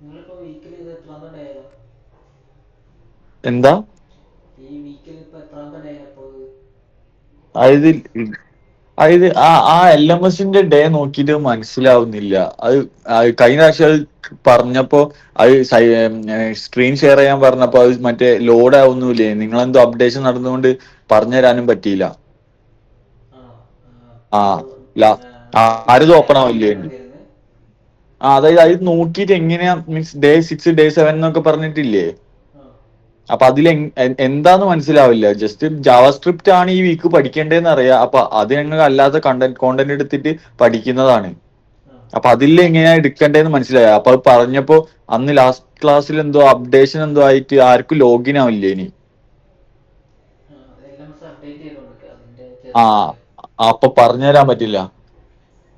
നിങ്ങളിപ്പോ വീക്കിൽ ഇത് എത്രാമത്തെ ഡേ ആയോ? എന്താ ഈ വീക്കിൽ ഇപ്പൊ എത്രാമത്തെ ഡേ ആയപ്പോ ഇത്? അതായത് ആ LMSന്റെ ഡേ നോക്കിയിട്ട് മനസ്സിലാവുന്നില്ല. അത് കഴിഞ്ഞ പ്രാവശ്യം അത് പറഞ്ഞപ്പോ അത് സ്ക്രീൻ ഷെയർ ചെയ്യാൻ പറഞ്ഞപ്പോ അത് മറ്റേ ലോഡ് ആവുന്നില്ലേ, നിങ്ങളെന്തോ അപ്ഡേഷൻ നടന്നുകൊണ്ട് പറഞ്ഞു തരാനും പറ്റിയില്ല. ആണോ? ആ അപ്പോ ലാ ആരത് ഡേ ഓപ്പൺ നോക്കിയിട്ടാണ് ആവില്ലേ. തരുന്നത്? അതായത് അത് നോക്കിയിട്ട് എങ്ങനെയാ മീൻസ് ഡേ 6 ഡേ 7 എന്നൊക്കെ പറഞ്ഞിട്ടില്ലേ. ആ അപ്പൊ അതിൽ എന്താന്ന് മനസ്സിലാവില്ല. ജസ്റ്റ് ജാവാസ്ക്രിപ്റ്റ് ആണ് ഈ വീക്ക് പഠിക്കേണ്ടതെന്ന് അറിയാം. അപ്പൊ അത് ഞങ്ങൾ അല്ലാത്ത കോണ്ടന്റ് എടുത്തിട്ട് പഠിക്കുന്നതാണ്. ആ അപ്പൊ അതിൽ എങ്ങനെയാ എടുക്കേണ്ടതെന്ന് മനസ്സിലായി. അപ്പൊ അത് പറഞ്ഞപ്പോ അന്ന് ലാസ്റ്റ് ക്ലാസ്സിൽ എന്തോ അപ്ഡേഷൻ എന്തോ ആയിട്ട് ആർക്കും ലോഗിൻ ആവില്ലേ ഇനി. എല്ലാം അപ്ഡേറ്റ് ചെയ്തോണ്ടിരിക്കുക, അതിന്റെ ആ ചെറിയ. അപ്പൊ പറഞ്ഞു തരാൻ പറ്റില്ല.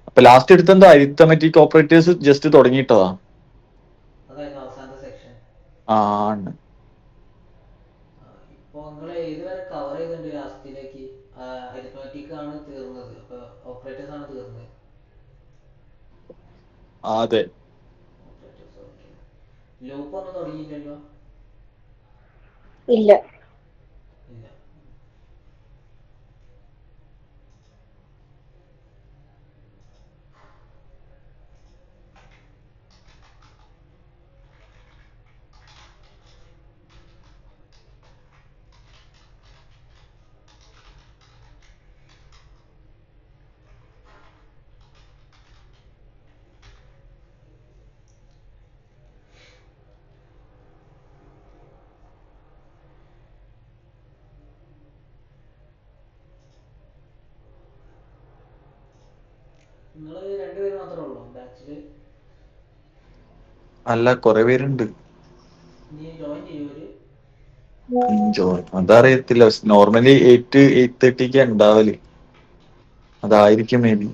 അപ്പൊ ലാസ്റ്റ് എടുത്തെന്തോ അരിത്തമെറ്റിക് ഓപ്പറേറ്റേഴ്സ് ജസ്റ്റ് തുടങ്ങിയിട്ടതാ. അതായിരുന്നു അവസാനത്തെ സെക്ഷൻ. ആ ആണ്. ഇപ്പൊ നിങ്ങൾ ഏതുവരെ കവർ ചെയ്തിട്ടുണ്ട് ലാസ്റ്റിലേക്ക്? അരിത്മാറ്റിക് ആണ് തീർന്നത്, അപ്പൊ ഓപ്പറേറ്റേഴ്സ് ആണ് തീർന്നത്. അതെ. Operators, okay. ലൂപ്പ് ഒന്നും തുടങ്ങിയില്ലല്ലോ? ഇല്ല. ഇല്ല. നിങ്ങൾ രണ്ടുപേര് മാത്രമേ ഉള്ളൂ ബാച്ചില്? അല്ല, കുറെ പേരുണ്ട്. നീ ജോയിൻ ചെയ്യുമോ? അതറിയത്തില്ല. നോർമലി 8-8:30 ഉണ്ടാവല്. അതായിരിക്കും മേ ബി.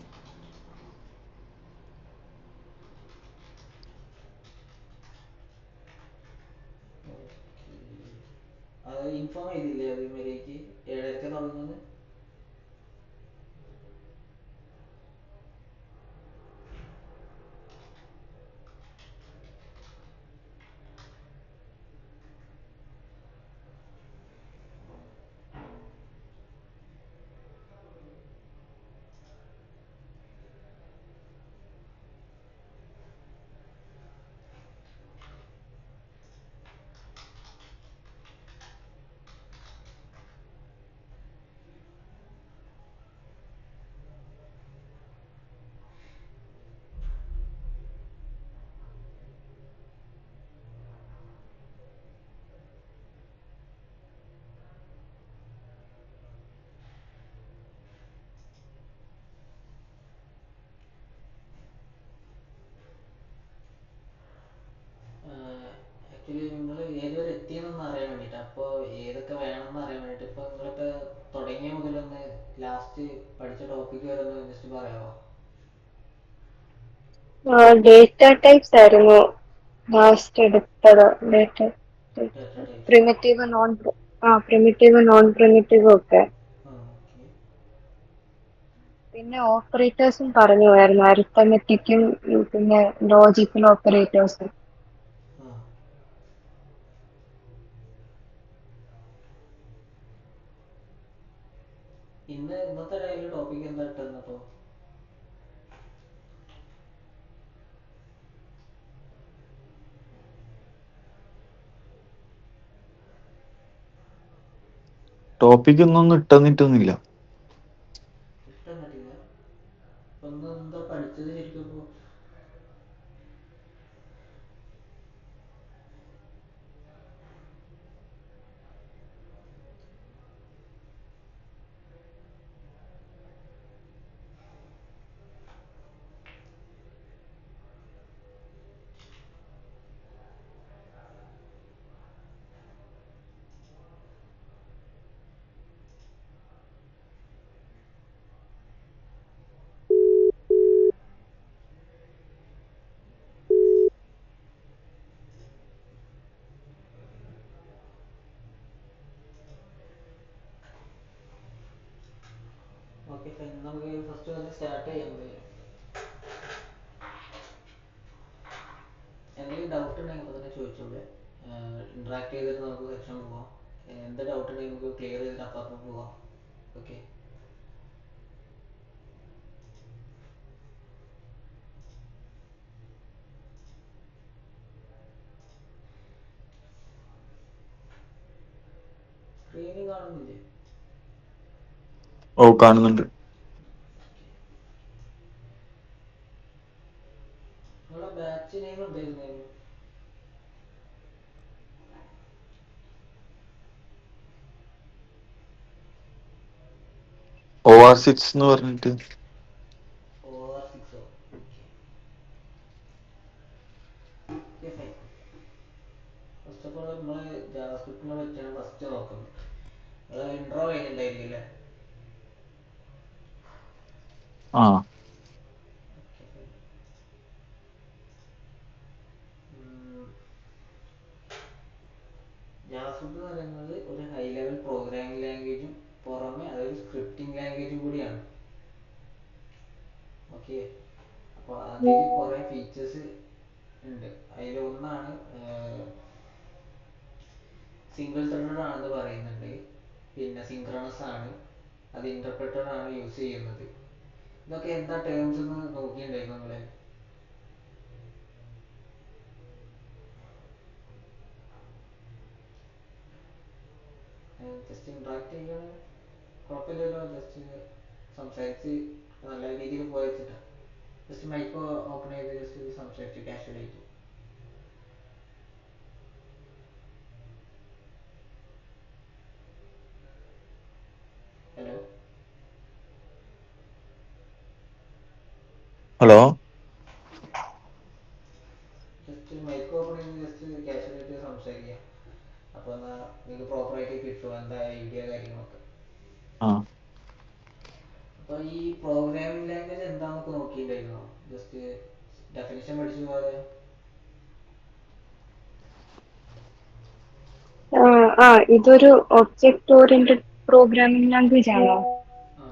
അത് ഇൻഫോം ചെയ്തില്ലേ അത് മര്യാദക്ക് 7:30 തുടങ്ങുന്നത്? ആക്ച്വലി നിങ്ങൾ ഏതുവരെ എത്തിയെന്നൊന്ന് അറിയാൻ വേണ്ടിയിട്ട്, അപ്പോൾ ഏതൊക്കെ വേണമെന്ന് അറിയാൻ വേണ്ടിയിട്ട്. ഇപ്പോൾ നിങ്ങളിപ്പോൾ തുടങ്ങിയ മുതലൊന്ന് ലാസ്റ്റ് പഠിച്ച ടോപ്പിക് വരെ ഒന്ന് ജസ്റ്റ് പറയാമോ? ഡേറ്റ ടൈപ്സ് ആയിരുന്നു ലാസ്റ്റ് എടുത്തത്. ഡേറ്റ ഡാറ്റ ടൈപ്സോ? Primitive non primitive non primitive ഒക്കെ. ആ ഓക്കെ. പിന്നെ ഓപ്പറേറ്റേഴ്സും പറഞ്ഞു പോയായിരുന്നു, അരിത്തമെറ്റിക്കും പിന്നെ ലോജിക്കൽ ഓപ്പറേറ്റേഴ്സും. ആ ഇന്നത്തെ ഡേയിൽ ടോപ്പിക് എന്താ ഇട്ടെന്നപ്പോൾ? ടോപ്പിക് ഒന്നും ഇട്ടെന്നിട്ടൊന്നുമില്ല. ഇട്ടെന്നിട്ടില്ല? ഇപ്പൊ ഇന്ന് എന്താ പഠിച്ചത് ശരിക്കും ഇപ്പോൾ? ഓക്കെ ഫൈൻ, നമുക്ക് ഫസ്റ്റ് മുതൽ സ്റ്റാർട്ട് ചെയ്യാം. എന്തെങ്കിലും എന്തെങ്കിലും ഡൗട്ട് ഉണ്ടെങ്കിൽ അപ്പോൾ തന്നെ ചോദിച്ചോളൂ. ഇൻട്രാക്ട് ചെയ്തിട്ട് നമുക്ക് സെക്ഷൻ പോവാം. എന്ത് ഡൗട്ട് ഉണ്ടെങ്കിൽ നമുക്ക് ക്ലിയർ ചെയ്തിട്ട് അപ്പം പോവാം. ഓക്കെ. സ്ക്രീനിൽ കാണുന്നില്ലേ? ഓ, കാണുന്നുണ്ട്. നിങ്ങളെ ബാച്ച് നെയിം എന്തായിരുന്നു? OR6 എന്ന് പറഞ്ഞിട്ട്. OR6. Okay. Okay, fine. First of all നമ്മൾ ജാവാസ്ക്രിപ്റ്റിനെ പറ്റിയാണ് ഫസ്റ്റ് നോക്കുന്നത്. അത് ഇൻട്രോ കഴിഞ്ഞിട്ടുണ്ടായിരിക്കും അല്ലേ? ആ ഓക്കെ, ഫൈൻ. ജാവാസ്ക്രിപ്റ്റ് എന്ന് പറയുന്നത് ഒരു ഹൈ ലെവൽ പ്രോഗ്രാമിംഗ് ലാംഗ്വേജും പുറമെ അതൊരു സ്ക്രിപ്റ്റിംഗ് ലാംഗ്വേജും കൂടിയാണ്. ഓക്കെ. അപ്പോൾ അതിൽ കുറേ ഫീച്ചേഴ്സ് ഉണ്ട്. അതിൽ ഒന്നാണ് സിംഗിൾ ത്രെഡഡ് ആണെന്ന് പറയുന്നുണ്ട്. പിന്നെ സിങ്ക്രണസ് ആണ്, അത് ഇന്റർപ്രറ്റർ ആണ് യൂസ് ചെയ്യുന്നത്. ഇതൊക്കെ എന്താ ടേംസ് എന്ന് നോക്കിയിട്ടുണ്ടായിരുന്നു നിങ്ങള്? ജസ്റ്റ് ഇന്ററാക്ട് ചെയ്യണം, കുഴപ്പമില്ലല്ലോ. ജസ്റ്റ് സംസാരിച്ച് നല്ല രീതിയിൽ പോയിട്ടാ. ജസ്റ്റ് മൈക്ക് ഓപ്പൺ ചെയ്ത് ജസ്റ്റ് സംസാരിച്ചു കാഷ്വൽ ആയിട്ട്. Hello. Hello. Just mic open ചെയ്ത് ജസ്റ്റ് കാഷ്വൽ ആയിട്ട് സംസാരിക്കുക. അപ്പോൾ എന്നാൽ നിങ്ങൾക്ക് പ്രോപ്പറായിട്ട് കിട്ടും എന്താ ഐഡിയ കാര്യങ്ങളൊക്കെ. ആ അപ്പോൾ ഈ പ്രോഗ്രാമിംഗ് ലാംഗ്വേജ് എന്താണെന്നൊക്കെ നോക്കിയിട്ടുണ്ടായിരുന്നോ? ജസ്റ്റ് ഡെഫിനിഷൻ പഠിച്ചു പോകാതെ. ഇതൊരു ഒബ്ജക്റ്റ് ഓറിയന്റഡ് പ്രോഗ്രാമിംഗ് ലാംഗ്വേജ് ആണോ? ആ.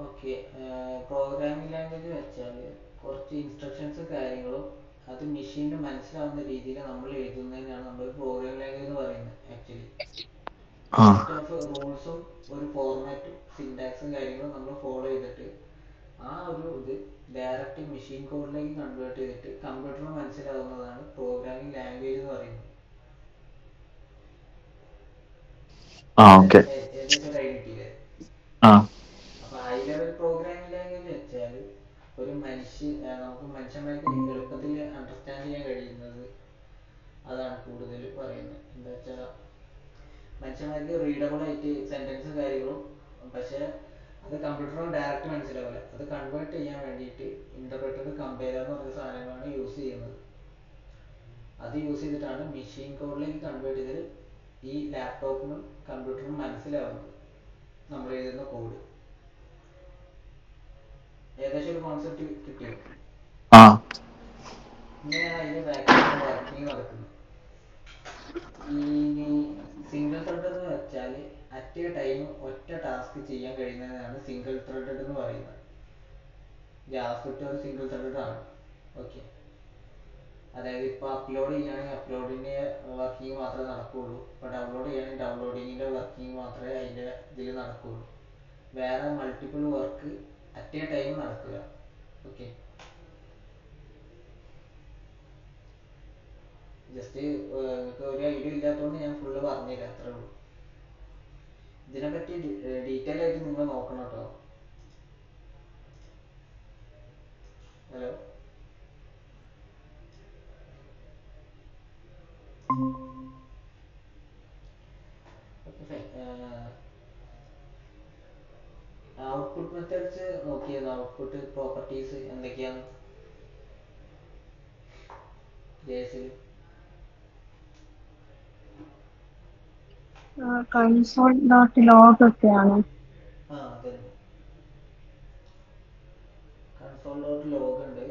ഓക്കെ. പ്രോഗ്രാമിംഗ് ലാംഗ്വേജ് വെച്ചാൽ കുറച്ച് ഇൻസ്ട്രക്ഷൻസും കാര്യങ്ങളും അത് മെഷീനിന് മനസ്സിലാവുന്ന രീതിയിൽ നമ്മൾ എഴുതുന്നതിനാണ് നമ്മൾ പ്രോഗ്രാമിംഗ് ലാംഗ്വേജ് എന്ന് പറയുന്നത് ആക്ച്വലി. ആ സെറ്റ് ഓഫ് റൂൾസും ഒരു ഫോർമാറ്റും സിൻടാക്സും കാര്യങ്ങളും നമ്മൾ ഫോളോ ചെയ്തിട്ട് ആ ഒരു ഇത് ഡയറക്റ്റ് മെഷീൻ കോഡിലേക്ക് കൺവേർട്ട് ചെയ്തിട്ട് കമ്പ്യൂട്ടറിന് മനസ്സിലാവുന്നതാണ് പ്രോഗ്രാമിംഗ് ലാംഗ്വേജ് എന്ന് പറയുന്നത്. ഓക്കെ. ഏകദേശം ഒരു ഐഡിയ കിട്ടിയില്ലേ? ആ അപ്പൊ ഹൈ ലെവൽ പ്രോഗ്രാമിംഗ് ലാംഗ്വേജ് വെച്ചാൽ ഒരു നമുക്ക് മനുഷ്യന്മാർക്ക് എളുപ്പത്തിൽ അണ്ടർസ്റ്റാൻഡ് ചെയ്യാൻ കഴിയുന്നത് അതാണ് കൂടുതൽ പറയുന്നത്. എന്താ വെച്ചാൽ മനുഷ്യന്മാർക്ക് റീഡബിൾ ആയിട്ട് സെന്റൻസും കാര്യങ്ങളും, പക്ഷെ അത് കമ്പ്യൂട്ടറിന് ഡയറക്റ്റ് മനസ്സിലാവില്ല. അത് കൺവേർട്ട് ചെയ്യാൻ വേണ്ടിയിട്ട് ഇന്റർപ്രറ്റർ കമ്പൈലർ എന്ന് പറഞ്ഞ സാധനങ്ങളാണ് യൂസ് ചെയ്യുന്നത്. അത് യൂസ് ചെയ്തിട്ടാണ് മെഷീൻ കോഡിലേക്ക് കൺവേർട്ട് ചെയ്ത് ഈ ലാപ്ടോപ്പിനും കമ്പ്യൂട്ടറിനും മനസ്സിലാവുന്നത് നമ്മൾ എഴുതുന്ന കോഡ്. ഏകദേശം ഒരു കോൺസെപ്റ്റ് കിട്ടിയോ? ആ ഇങ്ങനെയാണ് അതിന്റെ ബാക്കിലുള്ള വർക്കിംഗ് നടക്കുന്നത്. ഈ സിംഗിൾ ത്രെഡഡ് എന്ന് വെച്ചാൽ അറ്റ് എ ടൈം ഒറ്റ ടാസ്ക് ചെയ്യാൻ കഴിയുന്നതിനാണ് സിംഗിൾ ത്രെഡഡ് എന്ന് പറയുന്നത്. ജാവാസ്ക്രിപ്റ്റ് ഒരു സിംഗിൾ ത്രെഡഡ് ആണ്. ഓക്കെ. അതായത് ഇപ്പോൾ അപ്ലോഡ് ചെയ്യുകയാണെങ്കിൽ അപ്ലോഡിൻ്റെ വർക്കിംഗ് മാത്രമേ നടക്കുകയുള്ളൂ. ഇപ്പോൾ ഡൗൺലോഡ് ചെയ്യുകയാണെങ്കിൽ ഡൗൺലോഡിങ്ങിൻ്റെ വർക്കിംഗ് മാത്രമേ അതിൻ്റെ ഇതിൽ നടക്കുകയുള്ളൂ. വേറെ multiple work at A time നടക്കില്ല. ഓക്കെ. ജസ്റ്റ് നിങ്ങൾക്ക് ഒരു ഐഡിയ ഇല്ലാത്തതുകൊണ്ട് ഞാൻ ഫുള്ള് പറഞ്ഞുതരാം, അത്രേ ഉള്ളൂ. ഇതിനെപ്പറ്റി ഡീറ്റെയിൽ ആയിട്ട് നിങ്ങൾ നോക്കണം കേട്ടോ. Hello. Okay, fine. Output methods നോക്കിയിരുന്നു. ഔട്ട്പുട്ട് പ്രോപ്പർട്ടീസ് എന്തൊക്കെയാണ് ജേസിൽ? കൺസോൾ ഡോട്ട് ലോഗ് ഒക്കെയാണ്. ആ, അതെ. കൺസോൾ ഡോട്ട് ലോഗ് ഉണ്ട്.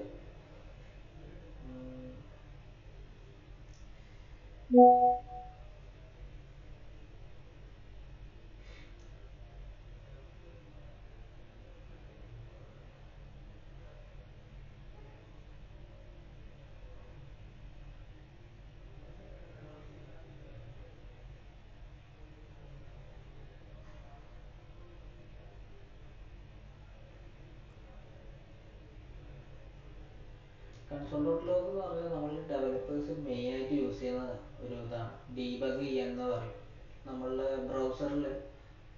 കൺസോൾ ഡോട്ട് ലോഗ് എന്ന് പറഞ്ഞാൽ നമ്മൾ ഡെവലപ്പേഴ്സ് മെയിനായിട്ട് യൂസ് ചെയ്യുന്ന ഒരു ഇതാണ്, ഡീബഗ് ചെയ്യാന്ന് പറയും. നമ്മളുടെ ബ്രൗസറിൽ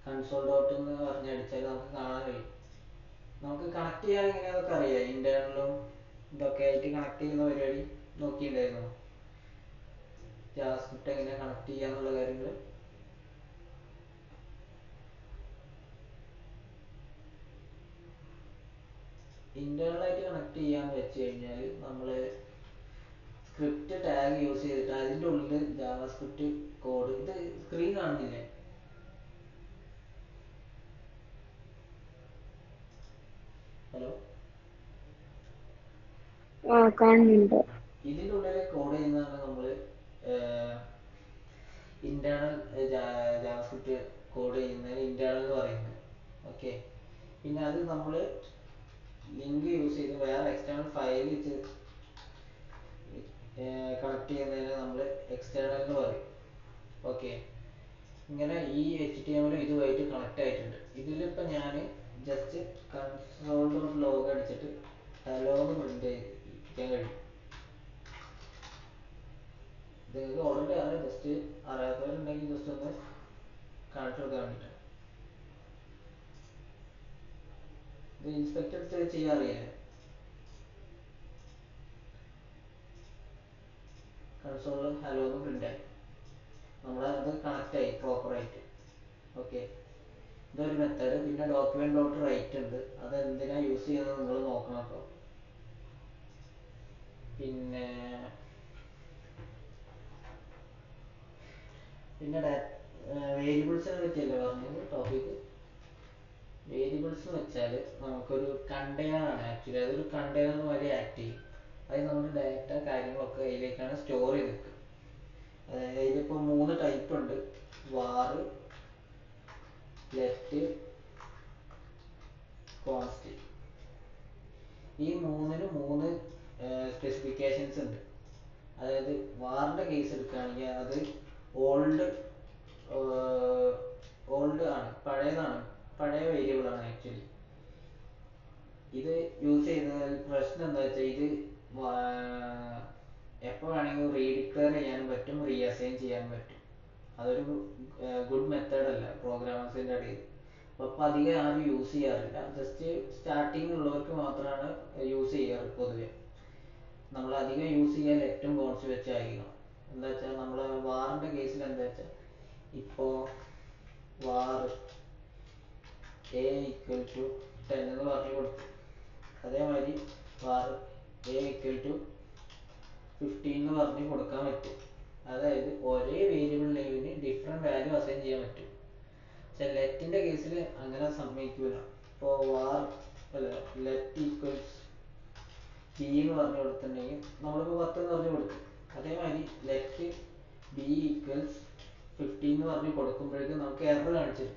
കൺസോൾ ഡോട്ട് എന്ന് പറഞ്ഞടിച്ചാൽ നമുക്ക് കാണാൻ കഴിയും. നമുക്ക് കണക്ട് ചെയ്യാൻ എങ്ങനെയാണെന്നൊക്കെ അറിയാം. ഇന്റേണലും ഇതൊക്കെ ആയിട്ട് കണക്ട് ചെയ്യുന്ന പരിപാടി നോക്കിയിട്ടുണ്ടായിരുന്നു. ജാവാസ്ക്രിപ്റ്റ് എങ്ങനെ കണക്ട് ചെയ്യാന്നുള്ള കാര്യങ്ങൾ. ഇന്റേണലായിട്ട് കണക്ട് ചെയ്യാന്ന് വെച്ച് കഴിഞ്ഞാൽ നമ്മൾ സ്ക്രിപ്റ്റ് ടാഗ് യൂസ് ചെയ്തിട്ട് അതിൻ്റെ ഉള്ളിൽ ജാവാസ്ക്രിപ്റ്റ് കോഡ്, ഇത് സ്ക്രീൻ കാണുന്നില്ലേ? ഹലോ, കാണുന്നുണ്ട്. ഇതിൻ്റെ ഉള്ളിൽ കോഡ് ചെയ്യുന്നതാണ് നമ്മൾ ഇന്റേണൽ ജാവാസ്ക്രിപ്റ്റ് കോഡ് ചെയ്യുന്നതിന് ഇന്റേണൽ എന്ന് പറയുന്നത്. ഓക്കെ, പിന്നെ അത് നമ്മൾ ലിങ്ക് യൂസ് ചെയ്ത് വേറെ എക്സ്റ്റേണൽ ഫയൽ വെച്ച് കണക്ട് ചെയ്യുന്നതിന് നമ്മൾ എക്സ്റ്റേണൽ എന്ന് പറയും. ഓക്കെ, ഇങ്ങനെ ഈ HTML ഇതുമായിട്ട് കണക്ട് ആയിട്ടുണ്ട്. ഇതിലിപ്പോൾ ഞാൻ ജസ്റ്റ് കൺസോൾ ഡോട്ട് ലോഗ് അടിച്ചിട്ട് ഹലോ എന്ന് പ്രിന്റ് ചെയ്യിക്കാൻ കഴിയും. നിങ്ങൾക്ക് ഓൾറെഡി അറിയാം, ജസ്റ്റ് അറിയാത്തവരുണ്ടെങ്കിൽ ജസ്റ്റ് ഒന്ന് കാണിച്ചു കൊടുക്കാൻ വേണ്ടിയിട്ടാണ്. ഇത് ഇൻസ്പെക്ടർ ചെയ്യാൻ അറിയില്ലേ? കൺസോളിൽ ഹലോ എന്ന് പ്രിന്റ് ആയി, നമ്മളത് കണക്ട് ആയി പ്രോപ്പറായിട്ട്. ഓക്കെ, ഇതൊരു മെത്തേഡ്. പിന്നെ ഡോക്യുമെന്റ് ഡോട്ട് റൈറ്റ് ഉണ്ട്, അത് എന്തിനാ യൂസ് ചെയ്യുന്നത് നിങ്ങൾ നോക്കണം കേട്ടോ. പിന്നെ വേരിയബിൾസിനെ പറ്റിയല്ലേ പറഞ്ഞത് ടോപ്പിക്. വേരിയബിൾസ് എന്ന് വെച്ചാൽ നമുക്കൊരു കണ്ടെയ്നർ ആണ്. ആക്ച്വലി അതൊരു കണ്ടെയ്നർ മാതിരി ആക്ട് ചെയ്യും. അത് നമ്മുടെ ഡാറ്റ കാര്യങ്ങളൊക്കെ അതിലേക്കാണ് സ്റ്റോർ ചെയ്ത് നിൽക്കുക. അതായത് അതിലിപ്പോൾ 3 ടൈപ്പ് ഉണ്ട്: വാർ, ലെറ്റ്, കോൺസ്റ്റ്. ഈ മൂന്നിനും 3 സ്പെസിഫിക്കേഷൻസ് ഉണ്ട്. അതായത് വാറിന്റെ കേസ് എടുക്കുകയാണെങ്കിൽ അത് ഓൾഡ് ആണ്, പഴയതാണ്, പഴയ വേരിയബിൾ ആണ് ആക്ച്വലി. ഇത് യൂസ് ചെയ്യുന്നതിൽ പ്രശ്നം എന്താ വെച്ചാൽ ഇത് എപ്പോൾ വേണമെങ്കിലും റീഡിക്ലെയർ ചെയ്യാനും പറ്റും, റീഅസൈൻ ചെയ്യാനും പറ്റും. അതൊരു ഗുഡ് മെത്തേഡ് അല്ല പ്രോഗ്രാമേഴ്സിൻ്റെ ഇടയിൽ. അപ്പോൾ അധികം ആരും യൂസ് ചെയ്യാറില്ല. ജസ്റ്റ് സ്റ്റാർട്ടിങ് ഉള്ളവർക്ക് മാത്രമാണ് യൂസ് ചെയ്യാറ് പൊതുവെ. നമ്മൾ അധികം യൂസ് ചെയ്യാൻ ലെറ്റും കോൺസ്റ്റ് വെച്ചായിരിക്കണം. എന്താ വെച്ചാൽ നമ്മൾ വാറിൻ്റെ കേസിൽ എന്താ വെച്ചാൽ ഇപ്പോൾ വാർ A = 10 എന്ന് പറഞ്ഞു കൊടുത്തു. അതേമാതിരി വാർ A = 15 എന്ന് പറഞ്ഞ് കൊടുക്കാൻ പറ്റും. അതായത് ഒരേ വേരിയബിൾ നെയിമിന് ഡിഫറെൻറ്റ് വാല്യൂ അസൈൻ ചെയ്യാൻ പറ്റും. പക്ഷെ ലെറ്റിൻ്റെ കേസിൽ അങ്ങനെ സമ്മതിക്കൂല. ഇപ്പോൾ വാർ അല്ല ലെറ്റ് ഈക്വൽസ് B എന്ന് പറഞ്ഞു കൊടുത്തിട്ടുണ്ടെങ്കിൽ നമ്മളിപ്പോൾ 10 എന്ന് പറഞ്ഞു കൊടുക്കും. അതേമാതിരി ലെറ്റ് B = 15 എന്ന് പറഞ്ഞ് കൊടുക്കുമ്പോഴേക്കും നമുക്ക് എറർ കാണിച്ചു തരും.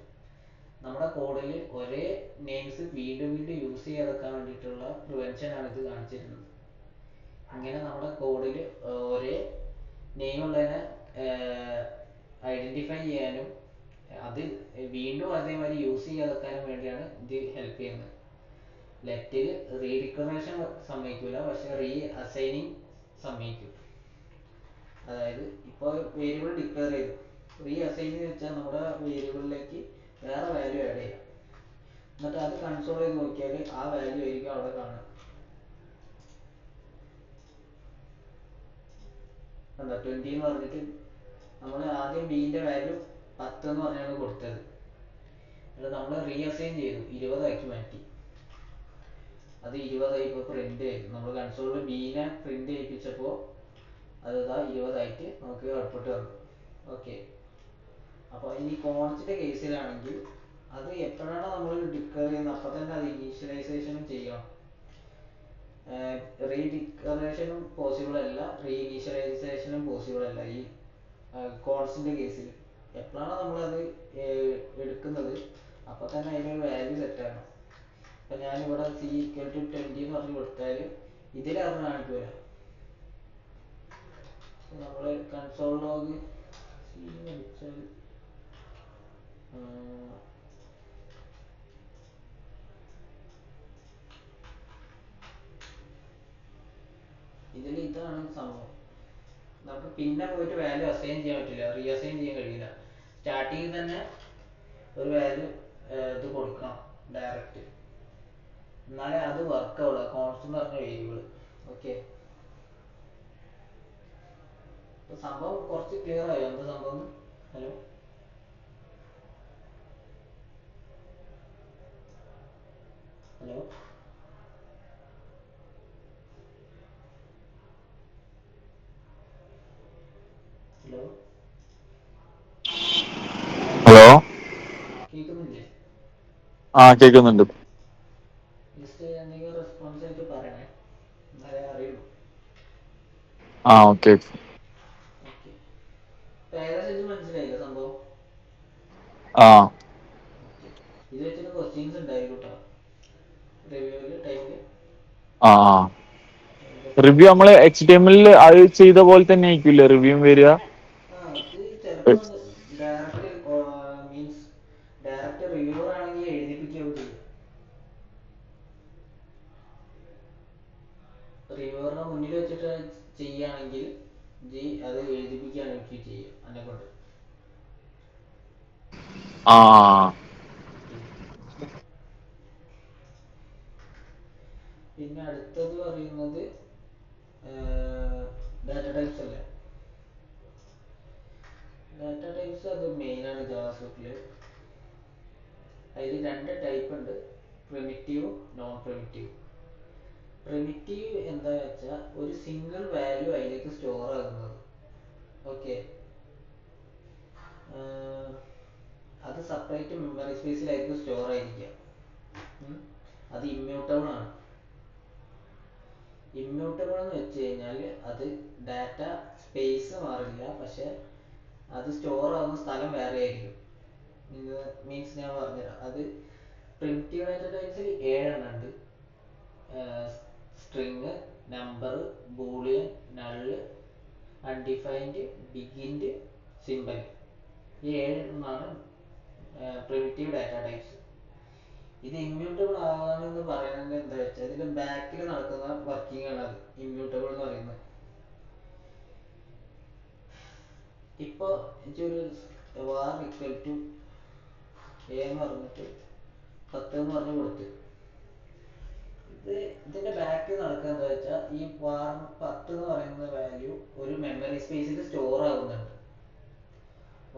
നമ്മുടെ കോഡിൽ ഒരേ നെയിംസ് വീണ്ടും വീണ്ടും യൂസ് ചെയ്യാതെക്കാൻ വേണ്ടിയിട്ടുള്ള പ്രിവെൻഷനാണ് ഇത് കാണിച്ചിരുന്നത്. ഇങ്ങനെ നമ്മുടെ കോഡിൽ ഒരേ നെയിമുള്ളതിനെ ഐഡൻറ്റിഫൈ ചെയ്യാനും അത് വീണ്ടും അതേമാതിരി യൂസ് ചെയ്യാതെക്കാനും വേണ്ടിയാണ് ഇത് ഹെൽപ്പ് ചെയ്യുന്നത്. ലെറ്റിൽ റീഡിക്ലറേഷൻ സമ്മതിക്കില്ല, പക്ഷെ റീ അസൈനിങ് സമ്മതിക്കും. അതായത് ഇപ്പോൾ വേരിയബിൾ ഡിക്ലെയർ ചെയ്തു, റീ അസൈനിങ് വെച്ചാൽ നമ്മുടെ വേരിയബിളിലേക്ക് വേറെ വാല്യൂ ആഡ് ചെയ്യാം. എന്നിട്ട് അത് കൺസോൾ ചെയ്ത് നോക്കിയാൽ ആ വാല്യൂ ആയിരിക്കും അവിടെ കാണുക. എന്താ 20 എന്ന് പറഞ്ഞിട്ട് നമ്മൾ ആദ്യം ബീൻ്റെ വാല്യൂ 10 എന്ന് പറഞ്ഞാണ് കൊടുത്തത്. എന്നിട്ട് നമ്മൾ റീ അസൈൻ ചെയ്തു, 20 ആക്കി മാറ്റി. അത് 20 ഇപ്പോൾ പ്രിന്റ് ചെയ്തു. നമ്മൾ കൺസോളിൽ ബീനെ പ്രിന്റ് ചെയ്യിപ്പിച്ചപ്പോൾ അത് 20 ആയിട്ട് നമുക്ക് ഔട്ട്പുട്ട് വന്നു. ഓക്കെ, അപ്പോൾ ഇനി കോൺസ്റ്റിൻ്റെ കേസിലാണെങ്കിൽ അത് എപ്പോഴാണ് നമ്മൾ ഡിക്ലെയർ ചെയ്യുന്നത് അപ്പോൾ തന്നെ അത് ഇനീഷ്യലൈസേഷനും ചെയ്യണം. റീഡിക്ലറേഷനും പോസിബിൾ അല്ല, റീ ഇനീഷ്യലൈസേഷനും പോസിബിൾ അല്ല ഈ കോൺസ്റ്റിൻ്റെ കേസിൽ. എപ്പോഴാണോ നമ്മളത് എടുക്കുന്നത് അപ്പോൾ തന്നെ അതിനൊരു വാല്യൂ സെറ്റ് ആക്കണം. അപ്പം ഞാനിവിടെ C = 20 എന്ന് പറഞ്ഞ് കൊടുത്താൽ ഇതിൽ എറർ കാണിക്കൂല. നമ്മൾ കൺസോൾ ലോഗ് അടിച്ചാൽ ഇതിൽ ഇതാണ് സംഭവം. നമുക്ക് പിന്നെ പോയിട്ട് വാല്യൂ അസൈൻ ചെയ്യാൻ പറ്റില്ല, റീ അസൈൻ ചെയ്യാൻ കഴിയില്ല. സ്റ്റാർട്ടിങ്ങിൽ തന്നെ ഒരു വാല്യൂ ഇത് കൊടുക്കണം ഡയറക്റ്റ്, എന്നാലേ അത് വർക്ക് ആവുള്ളൂ. കോൺസ്റ്റന്റ് എന്ന് പറഞ്ഞ വേരിയബിൾ. ഓക്കെ, സംഭവം കുറച്ച് ക്ലിയർ ആയോ എന്താ സംഭവം? Hello hello hello hello. കേൾക്കുന്നില്ലേ? ആ കേൾക്കുന്നുണ്ട്. ജസ്റ്റ് എന്തെങ്കിലും റെസ്പോൺസ് ആയിട്ട് പറയണേ, എന്നാലേ അറിയുള്ളൂ. ആ ഓക്കെ. ഓക്കെ, ഏകദേശം ഇത് മനസ്സിലായില്ല സംഭവം? ആ ഓക്കെ, ഇത് വെച്ചിട്ട് ക്വസ്റ്റ്യൻസ് ഉണ്ടായിരുന്നു കേട്ടോ റിവ്യൂവിൽ ടൈമിൽ. ആ ആ റിവ്യൂ നമ്മള് HTML അത് ചെയ്ത പോലെ തന്നെ ആയിരിക്കില്ലേ റിവ്യൂ വരിക? അത് ചിലപ്പോൾ ഡയറക്റ്റ് മീൻസ് ഡയറക്റ്റ് റിവ്യൂവർ ആണെങ്കിൽ എഴുതിപ്പിക്കുകയും ചെയ്യും. റിവ്യൂവറിനെ മുന്നിൽ വെച്ചിട്ട് ചെയ്യുകയാണെങ്കിൽ അത് എഴുതിപ്പിക്കുകയാണ് എനിക്ക് ചെയ്യുക എന്നെ കൊണ്ട്. ആ പിന്നെ അടുത്തത് പറയുന്നത് ഡാറ്റ ടൈപ്സ് അല്ലേ. ഡാറ്റ ടൈപ്സ് അത് മെയിനാണ് ജാവാസ്ക്രിപ്റ്റിൽ. അതിൽ രണ്ട് ടൈപ്പ് ഉണ്ട്, പ്രിമിറ്റീവും നോൺ പ്രിമിറ്റീവും. പ്രിമിറ്റീവ് എന്താ വെച്ചാൽ ഒരു സിംഗിൾ വാല്യൂ അതിലേക്ക് സ്റ്റോർ ആകുന്നത്. ഓക്കെ, അത് സെപ്പറേറ്റ് മെമ്മറി സ്പേസിലായിരിക്കും സ്റ്റോർ ആയിരിക്കുക. അത് ഇമ്മ്യൂട്ടബിൾ ആണ്. ഇമ്മ്യൂട്ടബിൾ എന്ന് വെച്ച് കഴിഞ്ഞാൽ അത് ഡാറ്റ സ്പേസ് മാറില്ല, പക്ഷെ അത് സ്റ്റോർ ആവുന്ന സ്ഥലം വേറെ ആയിരിക്കും. മീൻസ് ഞാൻ പറഞ്ഞുതരാം. അത് പ്രിമിറ്റീവ് ഡാറ്റ ടൈപ്സിൽ 7 എണ്ണം ഉണ്ട്. String, number, boolean, null, undefined, bigint, symbol. ഈ 7 എണ്ണമാണ് പ്രിമിറ്റീവ് ഡാറ്റ ടൈപ്സ്. ഇത് ഇമ്മ്യൂട്ടബിൾ ആവാമെന്ന് പറയുന്നത് എന്താ വെച്ചാൽ ഇതിന്റെ ബാക്കിൽ നടക്കുന്ന വർക്കിംഗ് ആണ് അത് ഇമ്മ്യൂട്ടബിൾ എന്ന് പറയുന്നത്. ഇപ്പൊ ഒരു വാർ ഈക്വൽ ടു എ എന്ന് പറഞ്ഞിട്ട് 10 എന്ന് പറഞ്ഞ് കൊടുത്ത്, ഇതിന്റെ ബാക്കിൽ നടക്കുക എന്താ വെച്ചാൽ ഈ വാർ 10 എന്ന് പറയുന്ന വാല്യൂ ഒരു മെമ്മറി സ്പേസിൽ സ്റ്റോർ ആകുന്നുണ്ട്.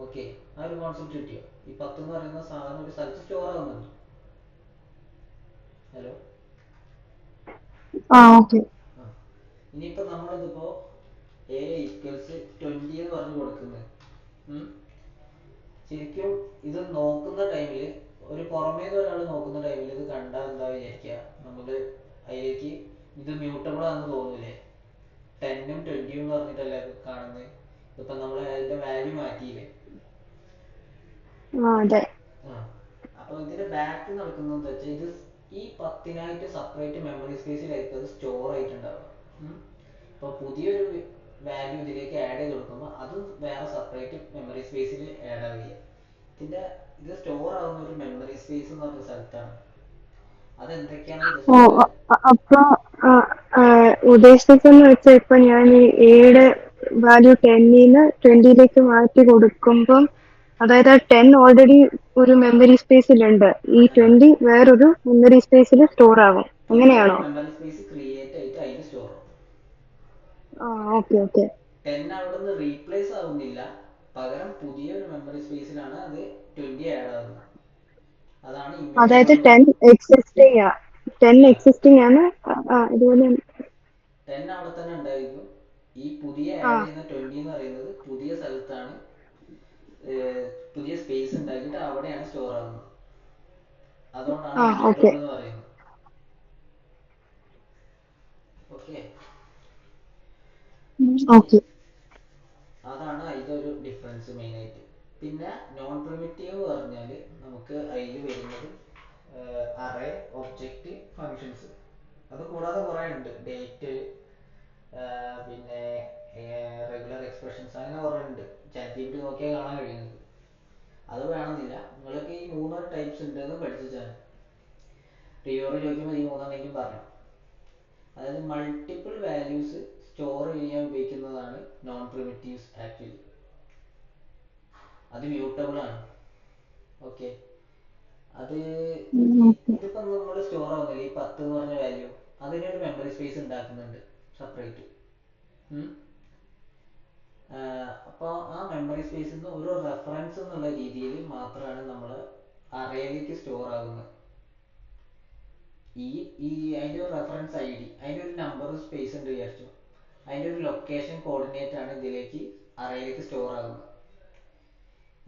ഓക്കെ, ആ ഒരു കോൺസെപ്റ്റ് കിട്ടിയോ? ഈ 10 എന്ന് പറയുന്ന സാധനം ഒരു സ്ഥലത്ത് സ്റ്റോർ ആകുന്നുണ്ട്. Hello okay. ഇനിയിപ്പോ നമ്മളിതിപ്പോ എ ഈക്വൽസ് 20 എന്ന് പറഞ്ഞ് കൊടുക്കുന്നത്, ശരിക്കും ഇത് നോക്കുന്ന ടൈമിൽ, ഒരു പുറമേ ഒരാൾ നോക്കുന്ന ടൈമിൽ ഇത് കണ്ടാൽ എന്താ വിചാരിക്കുക, നമ്മള് അതിലേക്ക് ഇത് മ്യൂട്ടബിൾ ആണെന്ന് തോന്നൂലേ? 10ഉം 20ഉം എന്ന് പറഞ്ഞിട്ടല്ലേ കാണുന്നത്. ഇപ്പൊ നമ്മൾ അതിന്റെ വാല്യൂ മാറ്റിയില്ലേ? അതെ. അപ്പൊ ഇതിന്റെ ബാക്ക് നടക്കുന്നത് എന്താ വെച്ചാൽ ഇത് ഈ 10നായിട്ട് സെപ്പറേറ്റ് മെമ്മറി സ്പേസിലായിരിക്കും അത് സ്റ്റോർ ആയിട്ടുണ്ടാവുക. ഇപ്പൊ പുതിയൊരു വാല്യൂ ഇതിലേക്ക് ആഡ് ചെയ്ത് കൊടുക്കുമ്പോൾ അത് വേറെ സെപ്പറേറ്റ് മെമ്മറി സ്പേസിൽ ആഡ് ആവുക. ഇത് സ്റ്റോർ ആവുന്ന ഒരു മെമ്മറി സ്പേസ് എന്ന് പറഞ്ഞ സ്ഥലത്താണ്. അതെന്തൊക്കെയാണെന്ന് ജസ്റ്റ് അപ്പൊ ഉദ്ദേശിച്ചെന്ന് വെച്ചാൽ ഇപ്പൊ ഞാൻ ഈ എയുടെ വാല്യൂ 10ന്ന് 20ലേക്ക് മാറ്റി കൊടുക്കുമ്പം, അതായത് 10 ഓൾറെഡി ഒരു മെമ്മറി സ്പേസിലുണ്ട്, ഈ 20 വേറൊരു മെമ്മറി സ്പേസിൽ സ്റ്റോർ ആകും, അങ്ങനെയാണോ? മെമ്മറി സ്പേസ് ക്രിയേറ്റ് ആയിട്ട് അതിൽ സ്റ്റോർ ആവും. Okay okay. 10 അവിടെ നിന്ന് റീപ്ലേസ് ആവുന്നില്ല, പകരം പുതിയൊരു മെമ്മറി സ്പേസിലാണ് അത് 20 ആഡ് ആവുന്നത്. അതാണ് അതായത് ഇമ്മ്യൂട്ടബിൾ. 10 എക്സിസ്റ്റിംഗ് ആണ്. ഇതുപോലെ 10 അവിടെ തന്നെ ഉണ്ടായിരിക്കും. ഈ പുതിയ ആഡ് ചെയ്യുന്ന 20 എന്ന് പറയുന്നത് പുതിയ സ്ഥലത്താണ്, പുതിയ സ്പേസ് ഉണ്ടാക്കിയിട്ട് അവിടെയാണ് സ്റ്റോർ ആവുന്നത്. അതുകൊണ്ടാണ് ഇമ്മ്യൂട്ടബിൾ എന്ന് പറയുന്നത്. ഓക്കെ, അതാണ് അതിന്റെ ഒരു ഡിഫറൻസ് മെയിൻ ആയിട്ട്. പിന്നെ നോൺ പ്രിമിറ്റീവ് പറഞ്ഞാൽ നമുക്ക് അതിൽ വരുന്നത് അറേ, ഒബ്ജക്റ്റ്, ഫങ്ഷൻസ്. അത് കൂടാതെ കുറെ ഉണ്ട്, ഡേറ്റ്, പിന്നെ റെഗുലർ എക്സ്പ്രഷൻസ്, അങ്ങനെ കുറെ ഉണ്ട്. ChatGPT നോക്കിയാൽ കാണാൻ കഴിയുന്നത്. അത് വേണമെന്നില്ല, നിങ്ങൾക്ക് ഈ 3 ടൈപ്സ് ഉണ്ടെന്ന് പഠിച്ചാൽ റിവ്യൂവർ ചോദിക്കുമ്പോൾ ഈ 3 പറഞ്ഞു. അതായത് മൾട്ടിപ്പിൾ വാല്യൂസ് സ്റ്റോർ ചെയ്യാൻ ഉപയോഗിക്കുന്നതാണ് നോൺ പ്രിമിറ്റീവ്സ് ആക്ച്വലി. അത് മ്യൂട്ടബിൾ ആണ്. ഓക്കെ, അത് ഇതിപ്പോ നമ്മൾ സ്റ്റോർ ആവുന്നില്ല ഈ 10 എന്ന് പറഞ്ഞ വാല്യൂ, അതിനൊരു മെമ്മറി സ്പേസ് ഉണ്ടാക്കുന്നുണ്ട് സെപ്പറേറ്റ്. അപ്പോൾ ആ മെമ്മറി സ്പേസിൽ നിന്ന് ഒരു റെഫറൻസ് എന്നുള്ള രീതിയിൽ മാത്രമാണ് നമ്മൾ അറേയിലേക്ക് സ്റ്റോർ ആകുന്നത്. ഈ അതിൻ്റെ ഒരു റെഫറൻസ് ഐ ഡി, അതിൻ്റെ ഒരു നമ്പർ സ്പേസ് ഉണ്ട് വിചാരിച്ചു, അതിൻ്റെ ഒരു ലൊക്കേഷൻ കോർഡിനേറ്റ് ആണ് ഇതിലേക്ക് അറേയിലേക്ക് സ്റ്റോർ ആകുന്നത്.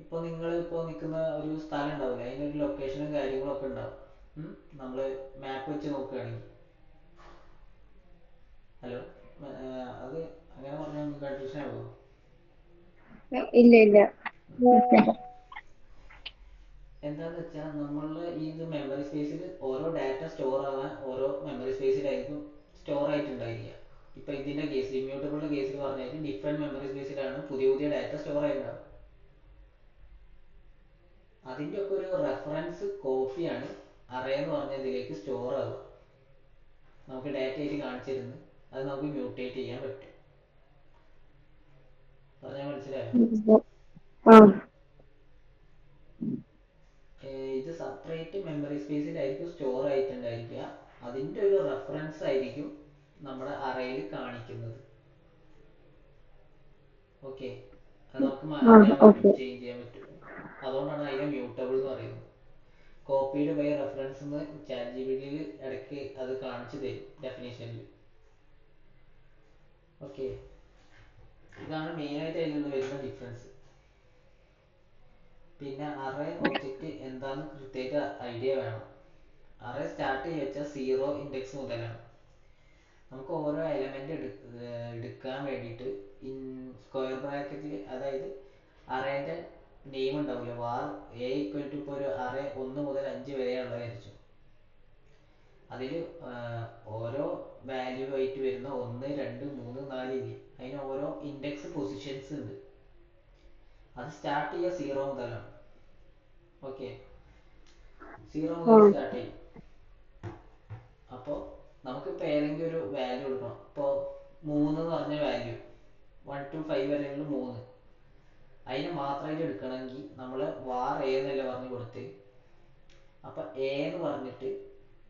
ഇപ്പോൾ നിങ്ങൾ ഇപ്പോൾ നിൽക്കുന്ന ഒരു സ്ഥലം ഉണ്ടാവില്ല, അതിനൊരു ലൊക്കേഷനും കാര്യങ്ങളൊക്കെ ഉണ്ടാവും. നമ്മൾ മാപ്പ് വെച്ച് നോക്കുകയാണെങ്കിൽ. ഹലോ, അത് അങ്ങനെ പറഞ്ഞാൽ കൺഫ്യൂഷൻ ആവുമോ? ഇല്ല ഇല്ല. എന്താന്ന് വെച്ചാൽ നമ്മളുടെ ഈ മെമ്മറി സ്പേസിൽ ഓരോ ഡാറ്റ സ്റ്റോർ ആവാൻ ഓരോ മെമ്മറി സ്പേസിലായിരിക്കും സ്റ്റോർ ആയിട്ടുണ്ടായിരിക്കുക. ഇപ്പൊ ഇതിന്റെ കേസിൽ, ഇമ്മ്യൂട്ടബിളിന്റെ കേസിൽ പറഞ്ഞാൽ ഡിഫറെന്റ് മെമ്മറി സ്പേസിലാണ് പുതിയ പുതിയ ഡാറ്റ സ്റ്റോർ ആയിട്ടുണ്ടാവും. അതിന്റെ ഒക്കെ ഒരു റെഫറൻസ് കോപ്പിയാണ് അറേ എന്ന് പറഞ്ഞ ഇതിലേക്ക് സ്റ്റോർ ആവുക. നമുക്ക് ഡാറ്റ ആയിട്ട് കാണിച്ചിരുന്ന് അത് നമുക്ക് മ്യൂട്ടേറ്റ് ചെയ്യാൻ പറ്റും. പറഞ്ഞാൽ മനസ്സിലായോ? ഇത് സെപ്പറേറ്റ് മെമ്മറി സ്പേസിലായിരിക്കും സ്റ്റോർ ആയിട്ടുണ്ടായിരിക്കുക. അതിന്റെ ഒരു റെഫറൻസ് ആയിരിക്കും നമ്മുടെ അറേയിൽ കാണിക്കുന്നത്. ഓക്കെ, അത് നമുക്ക് മാറ്റാൻ പറ്റും, ചേഞ്ച് ചെയ്യാൻ പറ്റും. അതുകൊണ്ടാണ് അതിനെ മ്യൂട്ടബിൾ എന്ന് പറയുന്നത്. കോപ്പീഡ് ബൈ റെഫറൻസ് എന്ന് ChatGPT ഇടയ്ക്ക് അത് കാണിച്ചു തരും ഡെഫിനേഷനിൽ. ഓക്കെ, ഇതാണ് മെയിനായിട്ട് അതിൽ നിന്ന് വരുന്ന ഡിഫറൻസ്. പിന്നെ അറേ ഒബ്ജക്റ്റ് എന്താന്ന് കൃത്യമായിട്ട് ഐഡിയ വേണം. അറേ സ്റ്റാർട്ട് ചെയ്ത് വെച്ചാൽ 0 ഇൻഡെക്സ് മുതലാണ്. നമുക്ക് ഓരോ എലമെന്റ് എടുക്കാൻ വേണ്ടിയിട്ട് സ്ക്വയർ ബ്രാക്കറ്റിൽ, അതായത് അറേന്റെ നെയിം ഉണ്ടാവില്ല, വാർ എ ഈക്വൽ ടു ഇപ്പോൾ ഒരു അറേ 1 മുതൽ 5 വരെയുള്ള വിചാരിച്ചു. അതിൽ ഓരോ വാല്യൂ ആയിട്ട് വരുന്ന 1, 2, 3, 4 ഇല്ലേ, അതിന് ഓരോ ഇൻഡെക്സ് പൊസിഷൻസ് ഉണ്ട്. അത് സ്റ്റാർട്ട് ചെയ്യുക 0 മുതലാണ്. ഓക്കെ, 0 മുതൽ സ്റ്റാർട്ട് ചെയ്യും. അപ്പോൾ നമുക്കിപ്പോൾ ഏതെങ്കിലും ഒരു വാല്യൂ എടുക്കണം. ഇപ്പോൾ 3 എന്ന് പറഞ്ഞ വാല്യൂ 1 to 5 വരെയുള്ള 3, അതിനെ മാത്രമായിട്ട് എടുക്കണമെങ്കിൽ നമ്മൾ വാർ എ എന്നല്ല പറഞ്ഞ് കൊടുത്ത്, അപ്പം എ എന്ന് പറഞ്ഞിട്ട്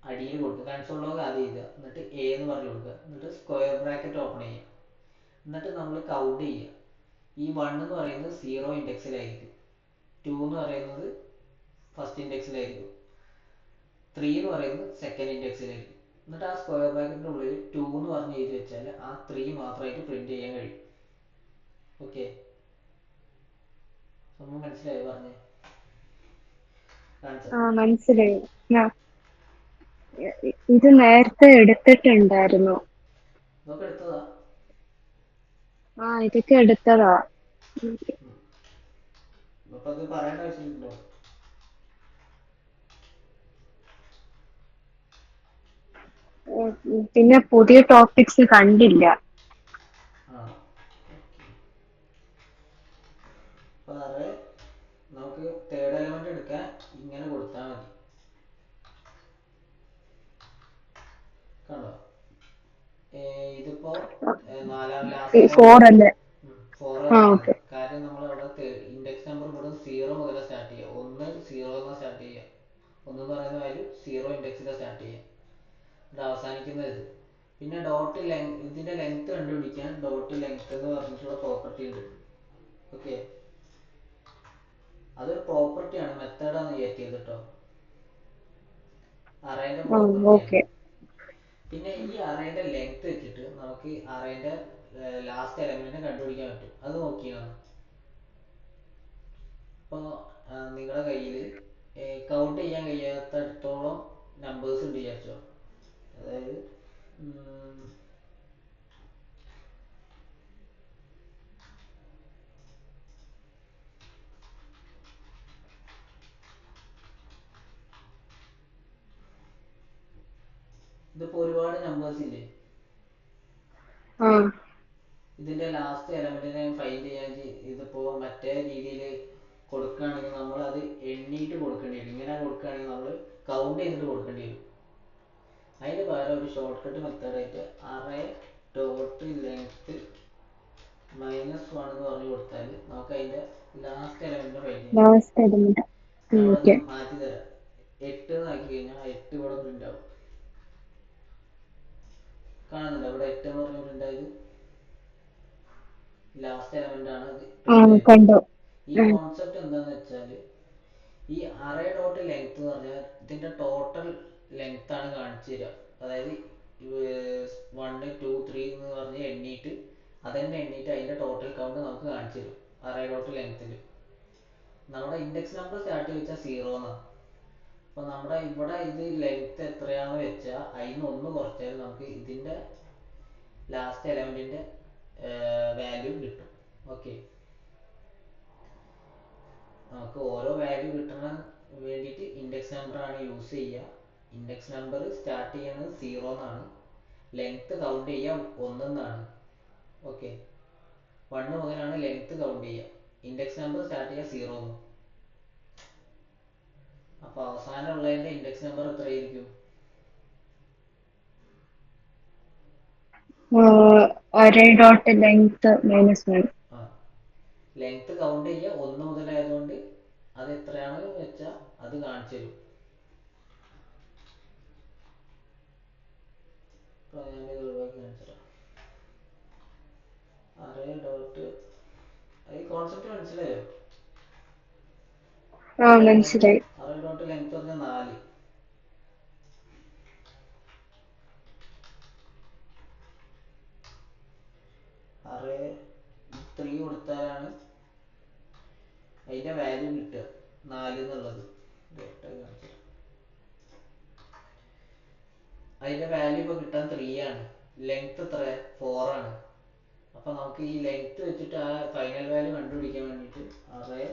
അടിയിൽ കൊടുക്കുക, കൺസോൾ ലോഗ് ആദ്യം എഴുതുക, എന്നിട്ട് എ എന്ന് പറഞ്ഞു കൊടുക്കുക, എന്നിട്ട് സ്ക്വയർ ബ്രാക്കറ്റ് ഓപ്പൺ ചെയ്യുക, എന്നിട്ട് നമ്മൾ കൗണ്ട് ചെയ്യുക. ഈ 1 എന്ന് പറയുന്നത് 0 ഇൻഡെക്സിലായിരിക്കും, 2 എന്ന് പറയുന്നത് ഫസ്റ്റ് ഇൻഡെക്സിലായിരിക്കും, 3 എന്ന് പറയുന്നത് സെക്കൻഡ് ഇൻഡെക്സിലായിരിക്കും. എന്നിട്ട് ആ സ്ക്വയർ ബ്രാക്കറ്റിൻ്റെ ഉള്ളിൽ 2 എന്ന് പറഞ്ഞ് എഴുതി വെച്ചാൽ ആ 3 മാത്രമായിട്ട് പ്രിന്റ് ചെയ്യാൻ കഴിയും. ഓക്കെ, ഒന്നും മനസ്സിലായി പറഞ്ഞേ? മനസ്സിലായി. ഇത് നേരത്തെ എടുത്തിട്ടുണ്ടായിരുന്നു. ഇതൊക്കെ എടുത്തതാ? ഇതൊക്കെ എടുത്തതാ. അപ്പൊ അത് പറയേണ്ട ആവശ്യമില്ലല്ലോ. പിന്നെ പുതിയ ടോപ്പിക്സ് കണ്ടില്ല. അറേ നമുക്ക് തേർഡ് എലമെന്റ് എടുക്കാൻ ഇങ്ങനെ കൊടുത്താൽ മതി. കണ്ടോ, ഇതിപ്പോ 4 ലാസ്റ്റ് 4 അല്ലേ? 4 കാര്യം നമ്മൾ അവിടെ ഇൻഡെക്സ് നമ്പർ ഇവിടെ 0 മുതൽ സ്റ്റാർട്ട് ചെയ്യുക. 1 0 സ്റ്റാർട്ട് ചെയ്യുക, 1 എന്ന് പറയുന്ന വാല്യൂ 0 ഇൻഡെക്സിലാണ് സ്റ്റാർട്ട് ചെയ്യുക, ഇത് അവസാനിക്കുന്നത് ഇത്. പിന്നെ ഡോട്ട് ഇതിന്റെ ലെങ്ത് കണ്ടുപിടിക്കാൻ ഡോട്ട് ലെങ്ത് എന്ന് പറഞ്ഞിട്ടുള്ള പ്രോപ്പർട്ടി ഉണ്ട്. ഓക്കെ, അതൊരു പ്രോപ്പർട്ടിയാണ്, മെത്തേഡാണ് കയറ്റിയത് കേട്ടോ, അറേന്റെ പ്രോപ്പർട്ടിയാണ്. പിന്നെ ഈ അറേന്റെ ലെങ്ത് വെച്ചിട്ട് നമുക്ക് അറേന്റെ ലാസ്റ്റ് എലമെന്റിനെ കണ്ടുപിടിക്കാൻ പറ്റും. അത് നോക്കിയാണ് ഇപ്പോൾ നിങ്ങളുടെ കയ്യിൽ കൗണ്ട് ചെയ്യാൻ കഴിയാത്തടത്തോളം നമ്പേഴ്സ് ഉണ്ട് വിചാരിച്ചോ. അതായത് ഇതിപ്പോ ഒരുപാട് നമ്പേഴ്സ് ഇല്ലേ, ഇതിന്റെ ലാസ്റ്റ് എലമെന്റിനെ ഫൈൻഡ് ചെയ്യാൻ ഇതിപ്പോ മറ്റേ രീതിയിൽ കൊടുക്കുകയാണെങ്കിൽ നമ്മൾ അത് എണ്ണീട്ട് കൊടുക്കേണ്ടി വരും. ഇങ്ങനെ കൊടുക്കുകയാണെങ്കിൽ നമ്മൾ കൗണ്ട് ചെയ്തിട്ട് കൊടുക്കേണ്ടി വരും. അതിന് പകരം ഒരു ഷോർട്ട് കട്ട് മെത്തേഡായിട്ട് അറേ ഡോട്ട് ലെങ്ത് -1 എന്ന് പറഞ്ഞു കൊടുത്താൽ നമുക്ക് അതിന്റെ ലാസ്റ്റ് എലമെന്റ് ഫൈൻഡ് ചെയ്യാം. Last element. നമ്മളത് ഓക്കെ. മാറ്റി തരാം. 8 എന്നാക്കി കഴിഞ്ഞാൽ 8 ഇവിടെ പ്രിന്റ് ആവും. കാണുന്നുണ്ടോ ഇവിടെ 8 എന്ന് പറഞ്ഞ പ്രിന്റ് ആയത്? ലാസ്റ്റ് എലമെന്റ് ആണ് പ്രിന്റ് ആയത്. കണ്ടു. ഈ കോൺസെപ്റ്റ് എന്താന്ന് വെച്ചാൽ ഈ അറേ ഡോട്ട് ലെങ്ത് എന്ന് പറഞ്ഞാൽ ഇതിന്റെ ടോട്ടൽ ലെങ്ത് ആണ് കാണിച്ചു തരിക. അതായത് 1 2 3 എന്ന് പറഞ്ഞ് എണ്ണീട്ട് അതന്നെ എണ്ണീട്ട് അതിന്റെ ടോട്ടൽ കൗണ്ട് നമുക്ക് കാണിച്ചു തരും അറേ ഡോട്ട് ലെങ്ത്തിൽ. നമ്മുടെ ഇൻഡെക്സ് നമ്പർ സ്റ്റാർട്ട് വെച്ചാൽ 0 എന്നാണ്. അപ്പൊ നമ്മുടെ ഇവിടെ ഇത് ലെങ്ത് എത്രയാണെന്ന് വെച്ചാൽ അതിന് 1 കുറച്ചാൽ നമുക്ക് ഇതിന്റെ ലാസ്റ്റ് എലമെന്റിന്റെ വാല്യൂ കിട്ടും. ഓക്കെ, നമുക്ക് ഓരോ വാല്യൂ കിട്ടാൻ വേണ്ടിയിട്ട് ഇൻഡെക്സ് നമ്പർ ആണ് യൂസ് ചെയ്യുക. ഇൻഡെക്സ് നമ്പർ സ്റ്റാർട്ട് ചെയ്യുന്നത് 0 എന്നാണ്, ലെങ്ത് കൗണ്ട് ചെയ്യുക 1 എന്നാണ്. ഓക്കെ, 1 മുതലാണ് ലെങ്ത് കൗണ്ട് ചെയ്യുക. ഇൻഡെക്സ് നമ്പർ സ്റ്റാർട്ട് ചെയ്യുക 0 എന്ന്. അപ്പൊ അവസാനം ഉള്ളതിന്റെ ഇൻഡെക്സ് നമ്പർ എത്രയായിരിക്കും? Array dot length -1. ആ, ലെങ്ത് കൗണ്ട് ചെയ്യുക 1 മുതലായതുകൊണ്ട് അത് എത്രയാണെന്ന് വെച്ചാൽ അത് കാണിച്ചു തരും. ഞാനിത് ഒഴിവാക്കി കാണിച്ചുതരാം. അറേ ഡോട്ട്, ഈ കോൺസെപ്റ്റ് മനസ്സിലായോ? മനസ്സിലായി. അറേ ഡോട്ട് ലെങ്ത് പറഞ്ഞാൽ 4. അറേ 3 കൊടുത്താലാണ് അതിന്റെ വാല്യൂ കിട്ടുക 4 എന്നുള്ളത്. അതിന്റെ വാല്യൂ ഇപ്പൊ കിട്ടാൻ 3 ആണ്. ലെങ്ത് എത്ര? 4 ആണ്. അപ്പൊ നമുക്ക് ഈ ലെങ്ത് വെച്ചിട്ട് ആ ഫൈനൽ വാല്യൂ കണ്ടുപിടിക്കാൻ വേണ്ടിയിട്ട് അറേ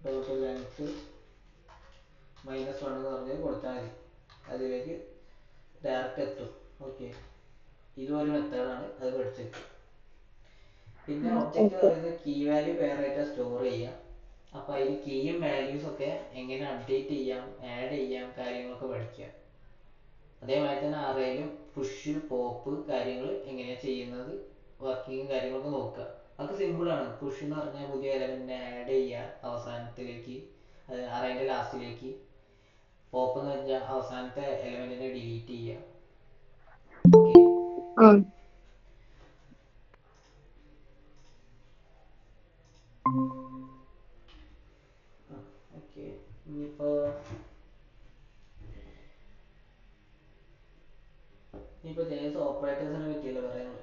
ഡോട്ട് ലെങ്ത് -1 എന്ന് പറഞ്ഞത് കൊടുത്താൽ മതി. അതിലേക്ക് ഡയറക്റ്റ് എത്തും. ഓക്കെ, ഇതും ഒരു മെത്തേഡാണ്, അത് പഠിച്ചേക്കും. പിന്നെ ഒബ്ജക്റ്റ് പറയുന്നത് കീ വാല്യൂ പേരായിട്ട് സ്റ്റോർ ചെയ്യാം. അപ്പൊ അതിൽ കീയും വാല്യൂസ് ഒക്കെ എങ്ങനെ അപ്ഡേറ്റ് ചെയ്യാം, ആഡ് ചെയ്യാം, കാര്യങ്ങളൊക്കെ പഠിക്കാം. അതേമാതിരി തന്നെ അറേയിലും പുഷ് പോപ്പ് കാര്യങ്ങൾ എങ്ങനെയാ ചെയ്യുന്നത്, വർക്കിങ്ങും കാര്യങ്ങളൊക്കെ നോക്കുക. അതൊക്കെ സിമ്പിൾ ആണ്. പുഷ് എന്ന് പറഞ്ഞാൽ പുതിയ എലമെന്റിനെ ആഡ് ചെയ്യുക അവസാനത്തിലേക്ക്, അറേന്റെ ലാസ്റ്റിലേക്ക്. പോപ്പ് എന്ന് വെച്ചാൽ അവസാനത്തെ എലമെന്റിനെ ഡിലീറ്റ് ചെയ്യുക. Okay, okay. ഇനിയിപ്പോ ജെഎസ് ഓപ്പറേറ്റേഴ്സിനെ പറ്റിയല്ലേ പറയാനുള്ളത്.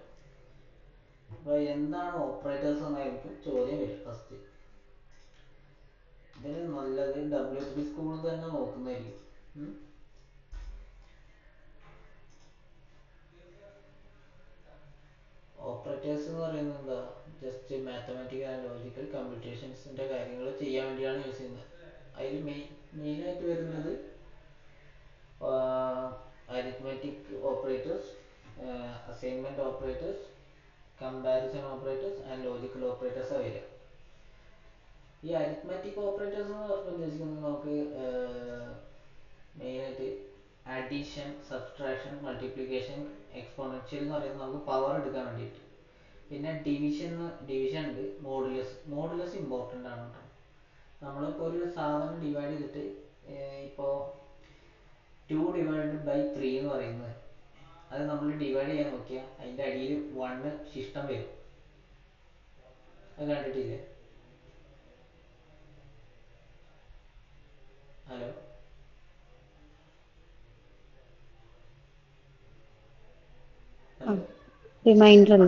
അപ്പൊ എന്താണ് ഓപ്പറേറ്റേഴ്സ് എന്നായിരിക്കും ചോദ്യം വരും ഫസ്റ്റ്. ഇതിന് നല്ലത് W3 സ്കൂളിൽ തന്നെ നോക്കുന്നതായിരിക്കും. ഓപ്പറേറ്റേഴ്സ് എന്ന് പറയുന്നത് എന്താ? ജസ്റ്റ് മാത്തമാറ്റിക്കൽ ആൻഡ് ലോജിക്കൽ കമ്പ്യൂട്ടേഷൻസിന്റെ കാര്യങ്ങൾ ചെയ്യാൻ വേണ്ടിയാണ് യൂസ് ചെയ്യുന്നത്. അതിൽ മെയിനായിട്ട് വരുന്നത് arithmetic operators, assignment operators, comparison operators and logical operators വരിക. ഈ അരിത്മെറ്റിക് ഓപ്പറേറ്റേഴ്സ് എന്ന് പറഞ്ഞാൽ ഉദ്ദേശിക്കുന്നത് നമുക്ക് മെയിനായിട്ട് അഡീഷൻ, സബ്ട്രാക്ഷൻ, മൾട്ടിപ്ലിക്കേഷൻ, എക്സ്പോണൻഷ്യൽ എന്ന് പറയുന്നത് നമുക്ക് പവർ എടുക്കാൻ വേണ്ടിയിട്ട്. പിന്നെ ഡിവിഷൻ ഉണ്ട്, മോഡുലസ് ഇമ്പോർട്ടൻ്റ് ആണ് കേട്ടോ. നമ്മളിപ്പോൾ ഒരു സാധനം ഡിവൈഡ് ചെയ്തിട്ട് ഇപ്പോൾ 2 ഡിവൈഡഡ് ബൈ 3 എന്ന് പറയുന്നത്, അത് നമ്മൾ ഡിവൈഡ് ചെയ്യാൻ നോക്കിയാൽ അതിൻ്റെ അടിയിൽ 1 ശിഷ്ടം വരും. അത് കണ്ടിട്ടില്ലേ? Hello, hello. റിമൈൻഡർ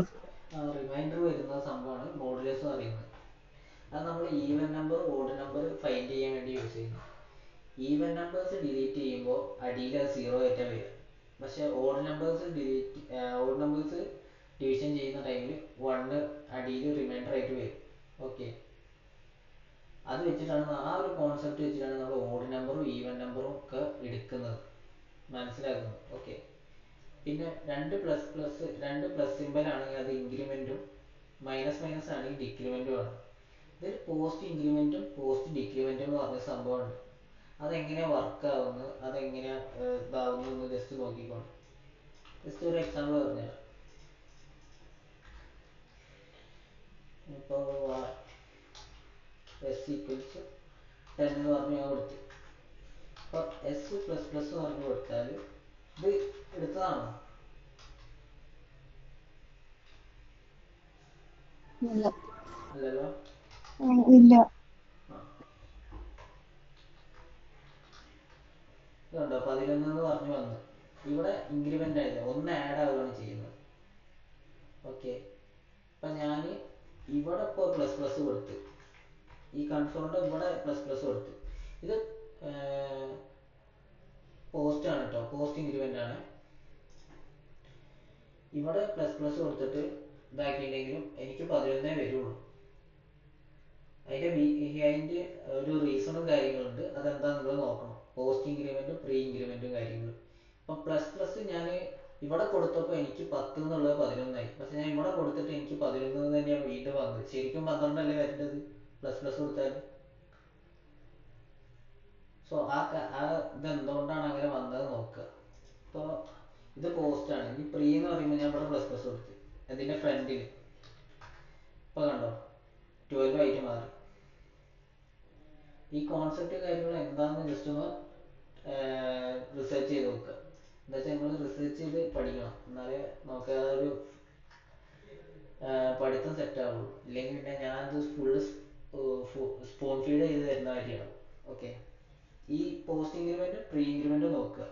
റിമൈൻഡർ വരുന്ന സംഭവമാണ് മോഡുലസ് എന്ന് പറയുന്നത്. അത് നമ്മൾ even number, odd number find ചെയ്യാൻ വേണ്ടി യൂസ് ചെയ്യുന്നു. ഈവൻ നമ്പേഴ്സ് ഡിലീറ്റ് ചെയ്യുമ്പോൾ അടിയിൽ അത് 0 ആയിട്ടാണ് വരിക. പക്ഷെ ഓഡ് നമ്പേഴ്സ് ഡിവിഷൻ ചെയ്യുന്ന ടൈമിൽ 1 അടിയിൽ റിമൈൻഡർ ആയിട്ട് വരും. ഓക്കെ, അത് വെച്ചിട്ടാണ്, ആ ഒരു കോൺസെപ്റ്റ് വെച്ചിട്ടാണ് നമ്മൾ ഓഡ് നമ്പറും ഈവൻ നമ്പറും ഒക്കെ എടുക്കുന്നത്, മനസ്സിലാക്കുന്നത്. ഓക്കെ, പിന്നെ രണ്ട് പ്ലസ് സിമ്പൽ ആണെങ്കിൽ അത് ഇൻക്രിമെന്റും, മൈനസ് മൈനസ് ആണെങ്കിൽ ഡിക്രിമെന്റും ആണ്. ഇതിൽ പോസ്റ്റ് ഇൻക്രിമെന്റും പോസ്റ്റ് ഡിക്രിമെന്റും എന്ന് പറഞ്ഞ സംഭവമുണ്ട്. അതെങ്ങനെയാ വർക്ക് ആവുന്നത്, അതെങ്ങനെയാ ഇതാവുന്നത് എന്ന് ജസ്റ്റ് നോക്കിക്കോണം. ജസ്റ്റ് ഒരു എക്സാമ്പിൾ പറഞ്ഞുതരാം. ഇപ്പോൾ എസ് ഈക്വൽസ് 10 എന്ന് പറഞ്ഞ് ഞാൻ കൊടുത്തു. അപ്പോൾ എസ് പ്ലസ് പ്ലസ് പറഞ്ഞ് കൊടുത്താൽ ഇത് എടുത്തതാണോ? ഇല്ല. അല്ലല്ലോ. ഇല്ല. ഇതുണ്ടോ 11 എന്ന് പറഞ്ഞു വന്നു. ഇവിടെ ഇൻക്രിമെൻ്റ് ആയില്ല, ഒന്ന് ആഡ് ആവുകയാണ് ചെയ്യുന്നത്. ഓക്കെ, അപ്പം ഞാൻ ഇവിടെ ഇപ്പോൾ പ്ലസ് പ്ലസ് കൊടുത്ത്, ഈ കൺസോളിൻ്റെ ഇവിടെ പ്ലസ് പ്ലസ് കൊടുത്ത്. ഇത് പോസ്റ്റ് ആണ് കേട്ടോ, പോസ്റ്റ് ഇൻക്രിമെൻ്റ് ആണ്. ഇവിടെ പ്ലസ് പ്ലസ് കൊടുത്തിട്ട് ഇതാക്കിയിട്ടുണ്ടെങ്കിലും എനിക്ക് 11 വരുള്ളൂ. അതിൻ്റെ ഒരു റീസണും കാര്യങ്ങളുണ്ട്, അതെന്താണെന്നുള്ളത് നോക്കണം. പോസ്റ്റ് ഇൻക്രിമെൻറ്റും പ്രീ ഇൻക്രിമെൻറ്റും കാര്യങ്ങളും. അപ്പം പ്ലസ് പ്ലസ് ഞാൻ ഇവിടെ കൊടുത്തപ്പോൾ എനിക്ക് 10 എന്നുള്ളത് 11 പക്ഷെ ഞാൻ ഇവിടെ കൊടുത്തിട്ട് എനിക്ക് 11 തന്നെയാണ് വീണ്ടും വന്നത്. ശരിക്കും 12 അല്ലേ വരേണ്ടത് പ്ലസ് പ്ലസ് കൊടുത്താൽ. സോ ഇതെന്തുകൊണ്ടാണ് അങ്ങനെ വന്നത് നോക്കുക. ഇപ്പോൾ ഇത് പോസ്റ്റാണ്. ഇനി പ്രീ എന്ന് പറയുമ്പോൾ ഞാൻ ഇവിടെ പ്ലസ് പ്ലസ് കൊടുത്ത് അതിൻ്റെ ഫ്രണ്ടിൽ. ഇപ്പോൾ കണ്ടോ 12 ആയിട്ട് മാറി. ഈ കോൺസെപ്റ്റ് കാര്യങ്ങൾ എന്താണെന്ന് ജസ്റ്റ് ഒന്ന് റിസർച്ച് ചെയ്ത് നോക്കുക. എന്താ വെച്ചാൽ നിങ്ങൾ റിസർച്ച് ചെയ്ത് പഠിക്കണം, എന്നാലേ നമുക്ക് ആ ഒരു പഠിത്തം സെറ്റ് ആവുള്ളൂ. ഇല്ലെങ്കിൽ പിന്നെ ഞാനത് ഫുള്ള് സ്പോൺ ഫീഡ് ചെയ്ത് തരുന്ന കാര്യമാണ്. ഓക്കെ, ഈ പോസ്റ്റ് ഇൻക്രിമെൻറ്റും പ്രീ ഇൻക്രിമെൻറ്റും നോക്കുക.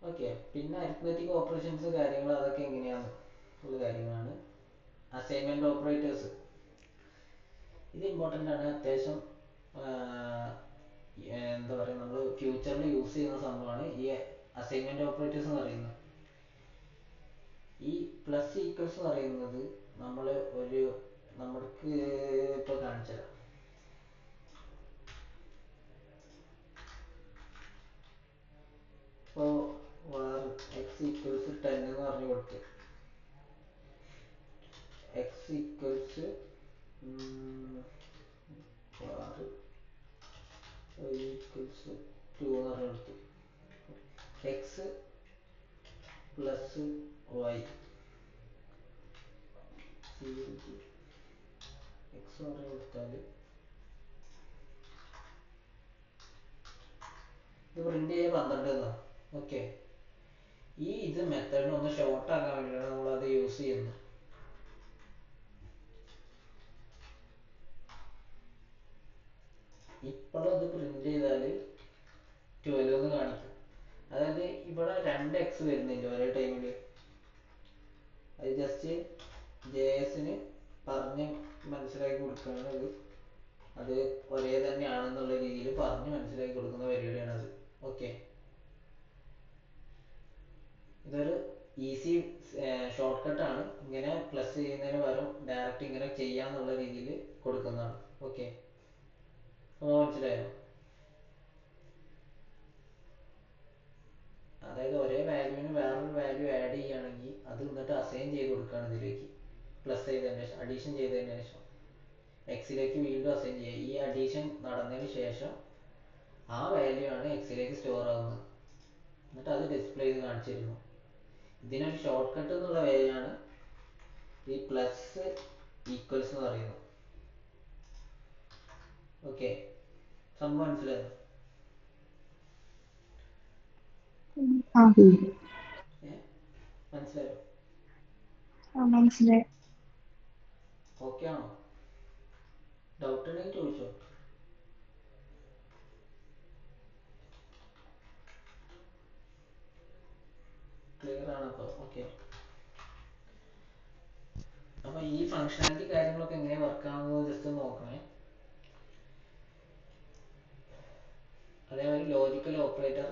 ഓക്കെ, പിന്നെ അരിത്മെറ്റിക് ഓപ്പറേഷൻസ് കാര്യങ്ങൾ അതൊക്കെ എങ്ങനെയാണ് ഉള്ള കാര്യങ്ങളാണ്. അസൈൻമെൻറ്റ് ഓപ്പറേറ്റേഴ്സ് ഇത് ഇമ്പോർട്ടൻ്റ് ആണ്. അത്യാവശ്യം എന്താ പറയുക, നമ്മൾ ഫ്യൂച്ചറിൽ യൂസ് ചെയ്യുന്ന സംഭവമാണ് ഈ അസൈൻമെൻറ്റ് ഓപ്പറേറ്റേഴ്സ് എന്ന് പറയുന്നത്. ഈ പ്ലസ് ഈക്വൽസ് പറയുന്നത് നമ്മൾ നമുക്ക് ഇപ്പോൾ കാണിച്ചുതരാം. ഇപ്പോൾ എക്സ് ഈക്വൽസ് 10 എന്ന് പറഞ്ഞു കൊടുത്ത് എക്സ് ഈക്വൽസ് ഈക്വൽസ് 2 എന്ന് പറഞ്ഞു കൊടുത്തു. എക്സ് പ്ലസ് വൈ എക്സ് പറഞ്ഞു കൊടുത്താൽ ഇത് പ്രിന്റ് ചെയ്യാൻ 12 എന്നാണ്. ഓക്കെ, ഇത് മെത്തേഡിനെ ഒന്ന് ഷോർട്ട് ആക്കാൻ വേണ്ടിയിട്ടാണ് നമ്മളത് യൂസ് ചെയ്യുന്നത്. ഇപ്പോഴും ഇത് പ്രിന്റ് ചെയ്താൽ 12 എന്ന് കാണിക്കും. അതായത് ഇവിടെ 2 എക്സ് വരുന്നില്ല ഒരേ ടൈമിൽ. അത് ജസ്റ്റ് JS-ന് പറഞ്ഞ് മനസ്സിലാക്കി കൊടുക്കുകയാണത്. അത് ഒരേ തന്നെയാണെന്നുള്ള രീതിയിൽ പറഞ്ഞ് മനസ്സിലാക്കി കൊടുക്കുന്ന പരിപാടിയാണത്. ഓക്കെ, ഇതൊരു ഈസി ഷോർട്ട് കട്ടാണ്. ഇങ്ങനെ പ്ലസ് ചെയ്യുന്നതിന് പകരം ഡയറക്റ്റ് ഇങ്ങനെ ചെയ്യാന്നുള്ള രീതിയിൽ കൊടുക്കുന്നതാണ്. ഓക്കെ, അപ്പോൾ മനസ്സിലായോ? അതായത് ഒരേ വാല്യൂവിന് വേറൊരു വാല്യൂ ആഡ് ചെയ്യുകയാണെങ്കിൽ അത് എന്നിട്ട് അസൈൻ ചെയ്ത് കൊടുക്കുകയാണ് ഇതിലേക്ക്. പ്ലസ് ചെയ്തതിന് ശേഷം, അഡീഷൻ ചെയ്തതിന് ശേഷം എക്സിലേക്ക് വീണ്ടും അസൈൻ ചെയ്യുക. ഈ അഡീഷൻ നടന്നതിന് ശേഷം ആ വാല്യൂ ആണ് എക്സിലേക്ക് സ്റ്റോർ ആവുന്നത്. എന്നിട്ട് അത് ഡിസ്പ്ലേ ചെയ്ത് കാണിച്ചിരുന്നു. ഇതിനൊരു ഷോർട്ട് കട്ട് എന്നുള്ള വേയാണ് ഈ പ്ലസ് ഈക്വൽസ് എന്ന് പറയുന്നത്. ഓക്കെ, സംഭവം മനസ്സിലായോ? മനസ്സിലായോ? മനസ്സിലായി. ഓക്കെ ആണോ? ഡൗട്ട് ഉണ്ടെങ്കിൽ ചോദിച്ചോ. ക്ലിയർ ആണ് അപ്പോൾ? ഓക്കെ, അപ്പോൾ ഈ ഫങ്ഷനാലിറ്റി കാര്യങ്ങളൊക്കെ എങ്ങനെ വർക്ക് ആവുന്നത് ജസ്റ്റ് നോക്കണേ. അതേമാതിരി logical operator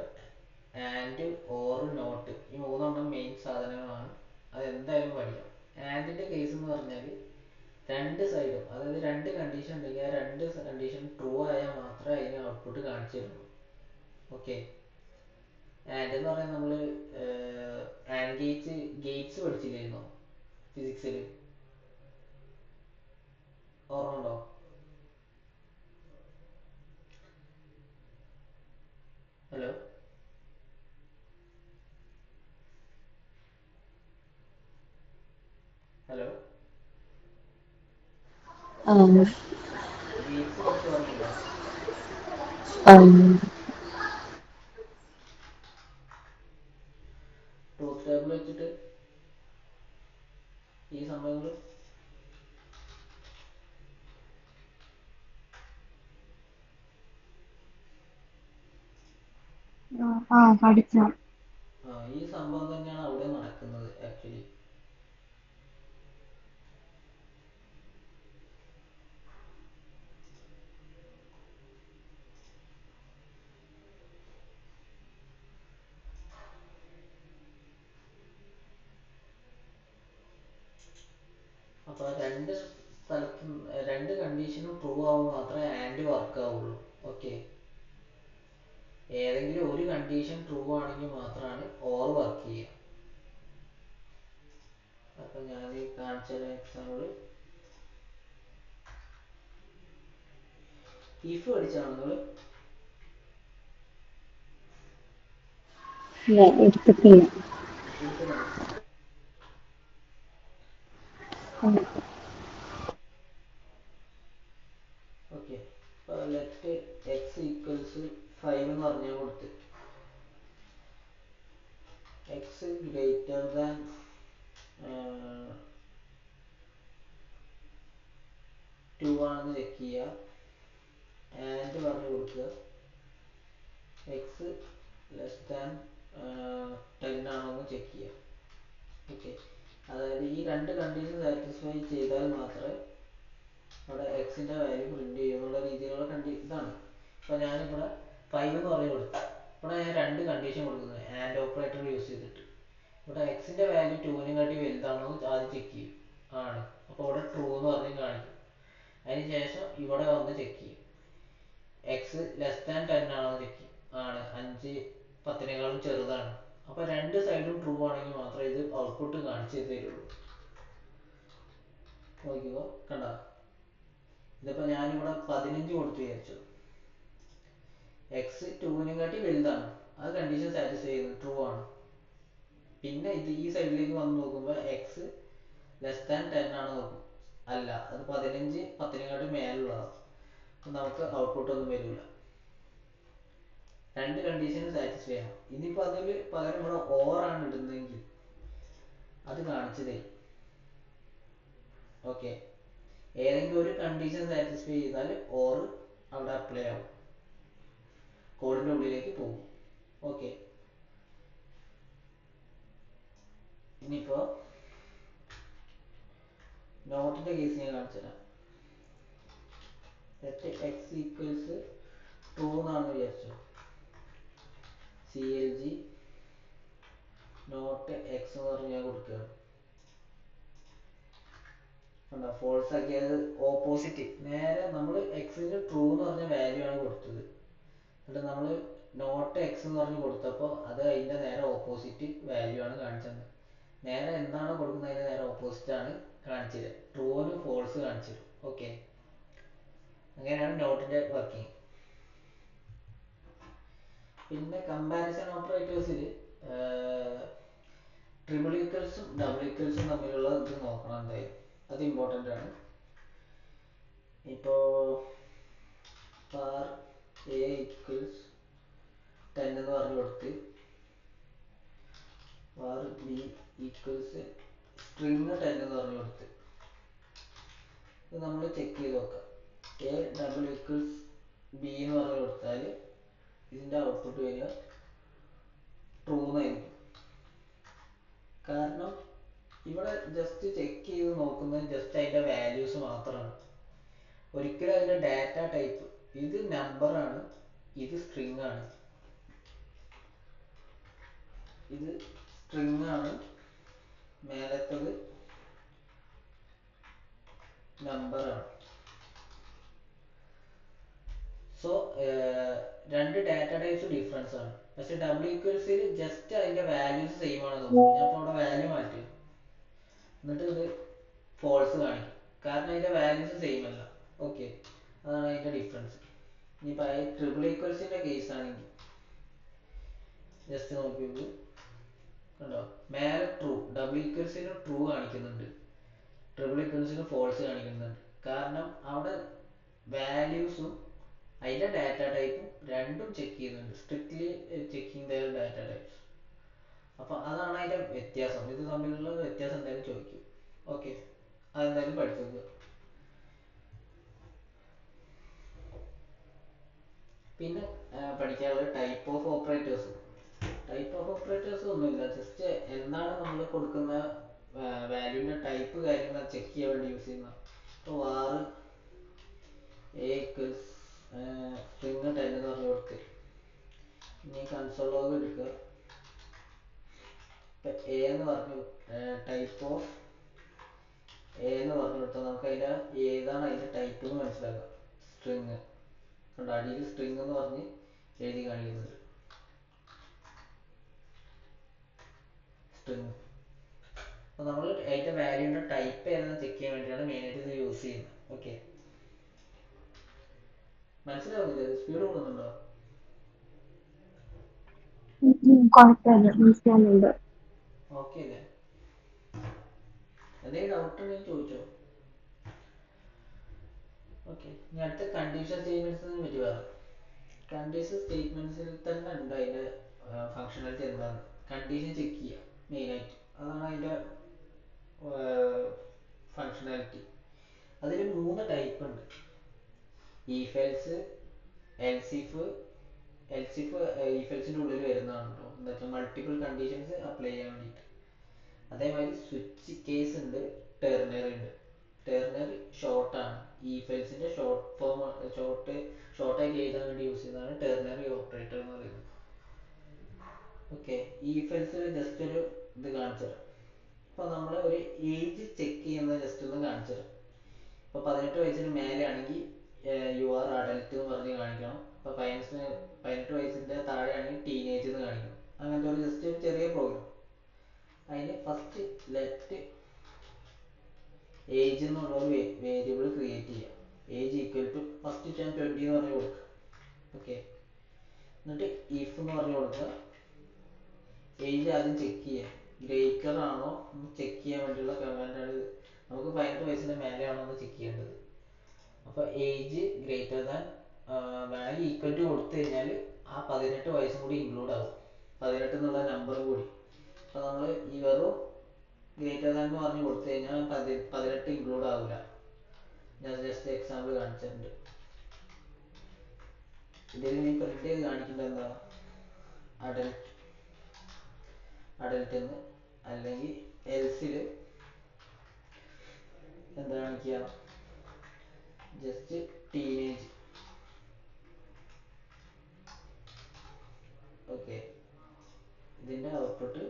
and or not, ഈ 3 മെയിൻ സാധനങ്ങളാണ്. അത് എന്തായാലും പഠിക്കണം. ആൻഡിൻ്റെ കേസ് എന്ന് പറഞ്ഞാൽ 2 സൈഡും, അതായത് 2 കണ്ടീഷൻ ഉണ്ടെങ്കിൽ ആ 2 കണ്ടീഷൻ ട്രൂ ആയാൽ മാത്രമേ അതിന് ഔട്ട്പുട്ട് കാണിച്ചു തരുള്ളൂ. ഓക്കെ, ആൻഡ് എന്ന് പറയുന്നത് നമ്മൾ ആൻഡ് ഗേറ്റ്സ് പഠിച്ചില്ലായിരുന്നോ ഫിസിക്സിൽ? ഓർമ്മ ഉണ്ടോ? Hello, hello. ആ, വീക്സ് കുറച്ച് ഓർമ്മയുണ്ടാവും. ആ, ട്രൂത്ത് ടേബിൾ വെച്ചിട്ട് ഈ സംഭവങ്ങൾ പഠിച്ച. ഈ സംഭവം തന്നെയാണ് അവിടെ നടക്കുന്നത് ആക്ച്വലി. അപ്പോൾ രണ്ട് സ്ഥലത്തും രണ്ട് കണ്ടീഷനും ട്രൂ ആവുമ്പോൾ മാത്രമേ ആൻഡ് വർക്ക് ആവുള്ളൂ. ഓക്കെ, ഏതെങ്കിലും ഒരു കണ്ടീഷൻ ട്രൂ ആണെങ്കിൽ മാത്രമാണ് ഓർ വർക്ക് ചെയ്യുക. അപ്പൊ ഞാൻ കാണിച്ച എക്സാമ്പിൾ ഇഫ് പഠിച്ചാണ് നിങ്ങൾ എടുത്തിട്ടില്ല. എടുത്തിട്ടുണ്ട്. ഓക്കെ, അപ്പോൾ ലെറ്റ് എക്സ് ഈക്വൽസ് 5 എന്ന് പറഞ്ഞാൽ കൊടുത്ത് എക്സ് ഗ്രേറ്റർ ദാൻ 2 ആണെന്ന് ചെക്ക് ചെയ്യുക. ആൻഡ് പറഞ്ഞു കൊടുക്കുക എക്സ് ലെസ് ദാൻ 10 ആണോ എന്ന് ചെക്ക് ചെയ്യുക. ഓക്കെ, അതായത് ഈ രണ്ട് കണ്ടീഷൻ സാറ്റിസ്ഫൈ ചെയ്താൽ മാത്രമേ അവിടെ എക്സിൻ്റെ വാല്യൂ പ്രിന്റ് ചെയ്യുന്നുള്ള രീതിയിലുള്ള ഇതാണ്. അപ്പോൾ ഞാനിവിടെ 5 എന്ന് പറഞ്ഞു കൊടുത്തു. ഇവിടെ ഞാൻ രണ്ട് കണ്ടീഷൻ കൊടുക്കുന്നത് ആൻഡ് ഓപ്പറേറ്റർ യൂസ് ചെയ്തിട്ട്. ഇവിടെ എക്സിൻ്റെ വാല്യൂ 2-നെ കാട്ടി വലുതാണോ ആദ്യം ചെക്ക് ചെയ്യും. ആണ്, അപ്പോൾ ഇവിടെ ട്രൂ എന്ന് പറഞ്ഞ് കാണിക്കും. അതിന് ശേഷം ഇവിടെ വന്ന് ചെക്ക് ചെയ്യും എക്സ് ലെസ് ദാൻ 10 ആണോ ചെക്ക് ചെയ്യും. ആണ്, 5 10-നേക്കാളും ചെറുതാണ്. അപ്പോൾ രണ്ട് സൈഡും ട്രൂ ആണെങ്കിൽ മാത്രമേ ഇത് ഔട്ട്പുട്ട് കാണിച്ചു തരുള്ളൂ. നോക്കിക്കോ, കണ്ട, ഇതിപ്പോൾ ഞാനിവിടെ 15 കൊടുത്തു വിചാരിച്ചു. എക്സ് 2-നെ കാട്ടി വലുതാണ്, അത് കണ്ടീഷൻ സാറ്റിസ്ഫൈ ചെയ്യുന്നു, ട്രൂ ആണ്. പിന്നെ ഇത് ഈ സൈഡിലേക്ക് വന്ന് നോക്കുമ്പോൾ എക്സ് ലെസ് ദാൻ 10 ആണ് നോക്കും. അല്ല, അത് 15 10-നെക്കാട്ടി മേലുള്ളതാണ്. അപ്പം നമുക്ക് ഔട്ട്പുട്ട് ഒന്നും വരില്ല. രണ്ട് കണ്ടീഷനും സാറ്റിസ്ഫൈ ചെയ്യണം. ഇനിയിപ്പോൾ അതിൽ പകരം ഇവിടെ ഓറാണ് ഇടുന്നതെങ്കിൽ അത് കാണിച്ചു തരും. ഓക്കെ, ഏതെങ്കിലും ഒരു കണ്ടീഷൻ സാറ്റിസ്ഫൈ ചെയ്താൽ ഓർ അവിടെ അപ്ലൈ ആവും, കോഡിൻ്റെ ഉള്ളിലേക്ക് പോകും. ഓക്കെ, ഇനിയിപ്പോൾ നോട്ടിൻ്റെ കേസ് ഞാൻ കാണിച്ചു തരാം. സെറ്റ് എക്സ് ഈക്വൽസ് ട്രൂ എന്നാണെന്ന് വിചാരിച്ചു. CLG നോട്ട് എക്സ് എന്ന് പറഞ്ഞ് ഞാൻ കൊടുക്കുകയാണ്. കണ്ടോ, ഫോൾസ് ആക്കിയത് ഓപ്പോസിറ്റ്. നേരെ നമ്മൾ എക്സിന് ട്രൂ എന്ന് പറഞ്ഞ വാല്യൂ ആണ് കൊടുത്തത്. എന്നിട്ട് നമ്മൾ നോട്ട് എക്സ് എന്ന് പറഞ്ഞ് കൊടുത്തപ്പോൾ അത് അതിൻ്റെ നേരെ ഓപ്പോസിറ്റ് വാല്യൂ ആണ് കാണിച്ചത്. നേരെ എന്താണോ കൊടുക്കുന്നത് അതിൻ്റെ നേരെ ഓപ്പോസിറ്റ് ആണ് കാണിച്ചത്. ട്രൂവിന് ഫോൾസ് കാണിച്ചു. ഓക്കെ, അങ്ങനെയാണ് നോട്ടിൻ്റെ വർക്കിംഗ്. പിന്നെ കമ്പാരിസൺ ഓപ്പറേറ്റേഴ്സിൽ ട്രിപ്പിൾ ഈക്വൽസും ഡബിൾ ഈക്വൽസും തമ്മിലുള്ള ഇത് നോക്കണം എന്തായാലും, അത് ഇമ്പോർട്ടൻ്റ് ആണ്. ഇപ്പോൾ ഫാർ എ ഈക്വൽസ് 10 എന്ന് പറഞ്ഞു കൊടുത്ത് ഫാർ ബി ഈക്വൽസ് സ്ട്രിങ് 10 എന്ന് പറഞ്ഞു കൊടുത്ത് ഇത് നമ്മൾ ചെക്ക് ചെയ്ത് നോക്കാം. എ ഡബിൾ ഈക്വൽസ് ബി എന്ന് പറഞ്ഞു കൊടുത്താൽ ഇതിൻ്റെ ഔട്ട്പുട്ട് വരിക ട്രൂ എന്നായിരിക്കും. കാരണം ഇവിടെ ജസ്റ്റ് ചെക്ക് ചെയ്ത് നോക്കുന്നത് ജസ്റ്റ് അതിൻ്റെ വാല്യൂസ് മാത്രമാണ്. ഒരിക്കലും അതിൻ്റെ ഡാറ്റ ടൈപ്പ്, ഇത് നമ്പറാണ്, ഇത് സ്ട്രിങ് ആണ്, ഇത് സ്ട്രിങ് ആണ്, മേലത്തത് നമ്പറാണ്. സോ രണ്ട് ഡാറ്റ ടൈപ്സ് ഡിഫറൻസ് ആണ്. പക്ഷെ ഡബിൾ ഈക്വൽസിൽ ജസ്റ്റ് അതിൻ്റെ വാല്യൂസ് സെയിം ആണ് നോക്കും. ഞാൻ ഇപ്പോൾ അവിടെ വാല്യൂ മാറ്റി, എന്നിട്ട് ഇത് ഫോൾസ് കാണിക്കും, കാരണം അതിൻ്റെ വാല്യൂസ് സെയിം അല്ല. ഓക്കെ, അതാണ് അതിൻ്റെ ഡിഫറൻസ്. ഇനിയിപ്പോൾ ട്രിപ്പിൾ ഈക്വൽസിൻ്റെ കേസ് ആണെങ്കിൽ ജസ്റ്റ് നോക്കിയത് കണ്ടോ, മേലെ ട്രൂ, ഡബിൾ ഈക്വൽസിന് ട്രൂ കാണിക്കുന്നുണ്ട്, ട്രിപ്പിൾ ഈക്വൽസിന് ഫോൾസ് കാണിക്കുന്നുണ്ട്. കാരണം അവിടെ വാല്യൂസും അതിൻ്റെ ഡാറ്റ ടൈപ്പും രണ്ടും ചെക്ക് ചെയ്യുന്നുണ്ട്. Strictly checking the data types. അപ്പോൾ അതാണ് അതിൻ്റെ വ്യത്യാസം. ഇത് തമ്മിലുള്ള വ്യത്യാസം എന്തായാലും ചോദിക്കും. ഓക്കെ, അതെന്തായാലും പഠിച്ചു വെക്കുക. പിന്നെ പഠിക്കാനുള്ളത് type of operators. Type of operators ഒന്നുമില്ല, ജസ്റ്റ് എന്താണ് നമ്മൾ കൊടുക്കുന്ന വാല്യൂവിൻ്റെ ടൈപ്പ് കാര്യങ്ങൾ ചെക്ക് ചെയ്യാൻ വേണ്ടി യൂസ് ചെയ്യുന്ന. ഇപ്പോൾ വാർ എ ഈക്വൽസ് സ്ട്രിങ് 10 എന്ന് പറഞ്ഞു കൊടുത്ത് ഇനി കൺസോൾ ലോഗ് എടുക്കുക. ഇപ്പം എ എന്ന് പറഞ്ഞു ടൈപ്പ് ഓഫ് എ എന്ന് പറഞ്ഞു കൊടുത്താൽ നമുക്ക് അതിൻ്റെ ഏതാണ് അതിൻ്റെ ടൈപ്പ് എന്ന് മനസ്സിലാക്കാം. സ്ട്രിങ് കണ്ട അടിയിൽ സ്ട്രിങ് എന്ന് പറഞ്ഞ് എഴുതി കാണിക്കുന്നുണ്ട്. സ്ട്രിങ്. അപ്പോൾ നമ്മൾ അതിൻ്റെ വാല്യൂവിൻ്റെ ടൈപ്പ് ഏതാണെന്ന് ചെക്ക് ചെയ്യാൻ വേണ്ടിയാണ് മെയിനായിട്ട് ഇത് യൂസ് ചെയ്യുന്നത്. ഓക്കെ, മനസ്സിലാവുന്നില്ല? സ്പീഡ് കൂടുന്നുണ്ടോ? കുഴപ്പമില്ല, മനസ്സിലാവുന്നുണ്ട്. ഓക്കെ അല്ലേ? എന്തെങ്കിലും ഡൗട്ട് ഉണ്ടെങ്കിൽ ചോദിച്ചോ. ഓക്കെ, ഇനി അടുത്ത കണ്ടീഷൻ സ്റ്റേറ്റ്മെന്റ്സിനെ പറ്റി പറയാം. കണ്ടീഷൻ സ്റ്റേറ്റ്മെന്റ്സിൽ തന്നെ ഉണ്ട് അതിൻ്റെ ഫങ്ഷണാലിറ്റി എന്താണ്. കണ്ടീഷൻ ചെക്ക് ചെയ്യുക മെയിനായിട്ട്, അതാണ് അതിൻ്റെ ഫങ്ഷണാലിറ്റി. അതിൽ 3 ടൈപ്പ് ഉണ്ട്. If else, else if. Else if if എൽസിൻ്റെ ഉള്ളിൽ വരുന്നതാണ് കേട്ടോ. എന്താ വെച്ചാൽ മൾട്ടിപ്പിൾ കണ്ടീഷൻസ് അപ്ലൈ ചെയ്യാൻ വേണ്ടിയിട്ട്. അതേമാതിരി സ്വിച്ച് കേസ് ഉണ്ട്, ടെർണറി ഉണ്ട്. ടെർണറി ഷോർട്ടാണ്. ഈഫ് എൽസിൻ്റെ ഷോർട്ട് ഫോം, ഷോർട്ടാക്കി എഴുതാൻ വേണ്ടി യൂസ് ചെയ്യുന്നതാണ് ടെർണറി ഓപ്പറേറ്റർ എന്ന് പറയുന്നത്. ഓക്കെ, ഈഫ് എൽസിൽ ജസ്റ്റ് ഒരു ഇത് കാണിച്ചു തരാം. ഇപ്പോൾ നമ്മൾ ഒരു ഏജ് ചെക്ക് ചെയ്യുന്നത് ജസ്റ്റ് ഒന്ന് കാണിച്ചു തരാം. ഇപ്പോൾ 18 വയസ്സിന് മേലെ ആണെങ്കിൽ യു ആർ അഡൽട്ട് എന്ന് പറഞ്ഞ് കാണിക്കണം. ഇപ്പോൾ 18 വയസ്സിൻ്റെ താഴെ ആണെങ്കിൽ ടീനേജ് എന്ന് കാണിക്കണം. അങ്ങനത്തെ ഒരു ജസ്റ്റ് ഒരു ചെറിയ പ്രോഗ്രാം. അതിന് ഫസ്റ്റ് ലെറ്റ് ഏജ് എന്നുള്ള ഒരു വേരിയബിൾ ക്രിയേറ്റ് ചെയ്യാം. ഏജ് ഈക്വൽ ടു ഫസ്റ്റ് 20 എന്ന് പറഞ്ഞ് കൊടുക്കുക. ഓക്കെ, എന്നിട്ട് ഇഫ് എന്ന് പറഞ്ഞു കൊടുക്കുക. ഏജ് ആദ്യം ചെക്ക് ചെയ്യാം, ഗ്രേറ്റർ ആണോ എന്ന് ചെക്ക് ചെയ്യാൻ വേണ്ടിയുള്ള കമാൻഡാണ്. നമുക്ക് 18 വയസ്സിൻ്റെ മേലെ ആണോ എന്ന് ചെക്ക് ചെയ്യേണ്ടത്. അപ്പോൾ ഏജ് ഗ്രേറ്റർ ദാൻ വേണമെങ്കിൽ ഈക്വൽ ടു കൊടുത്തു കഴിഞ്ഞാൽ ആ 18 വയസ്സും കൂടി ഇൻക്ലൂഡ് ആവും, 18 എന്നുള്ള നമ്പറും കൂടി. അപ്പോൾ നമ്മൾ ഈ വെറും ഗ്രേറ്റർ ദാൻ എന്ന് പറഞ്ഞ് കൊടുത്തു കഴിഞ്ഞാൽ 18 ഇൻക്ലൂഡ് ആവില്ല. ഞാൻ ജസ്റ്റ് എക്സാമ്പിൾ കാണിച്ചിട്ടുണ്ട്. ഇതിൽ നീ പ്രിന്റ് ചെയ്ത് കാണിക്കേണ്ടത് എന്താ, അഡൽട്ട് എന്ന്. അല്ലെങ്കിൽ എൽസിൽ എന്താ കാണിക്കുക, ജസ്റ്റ് ടീനേജ്. ഓക്കെ, ഇതിൻ്റെ ഔട്ട്പുട്ട്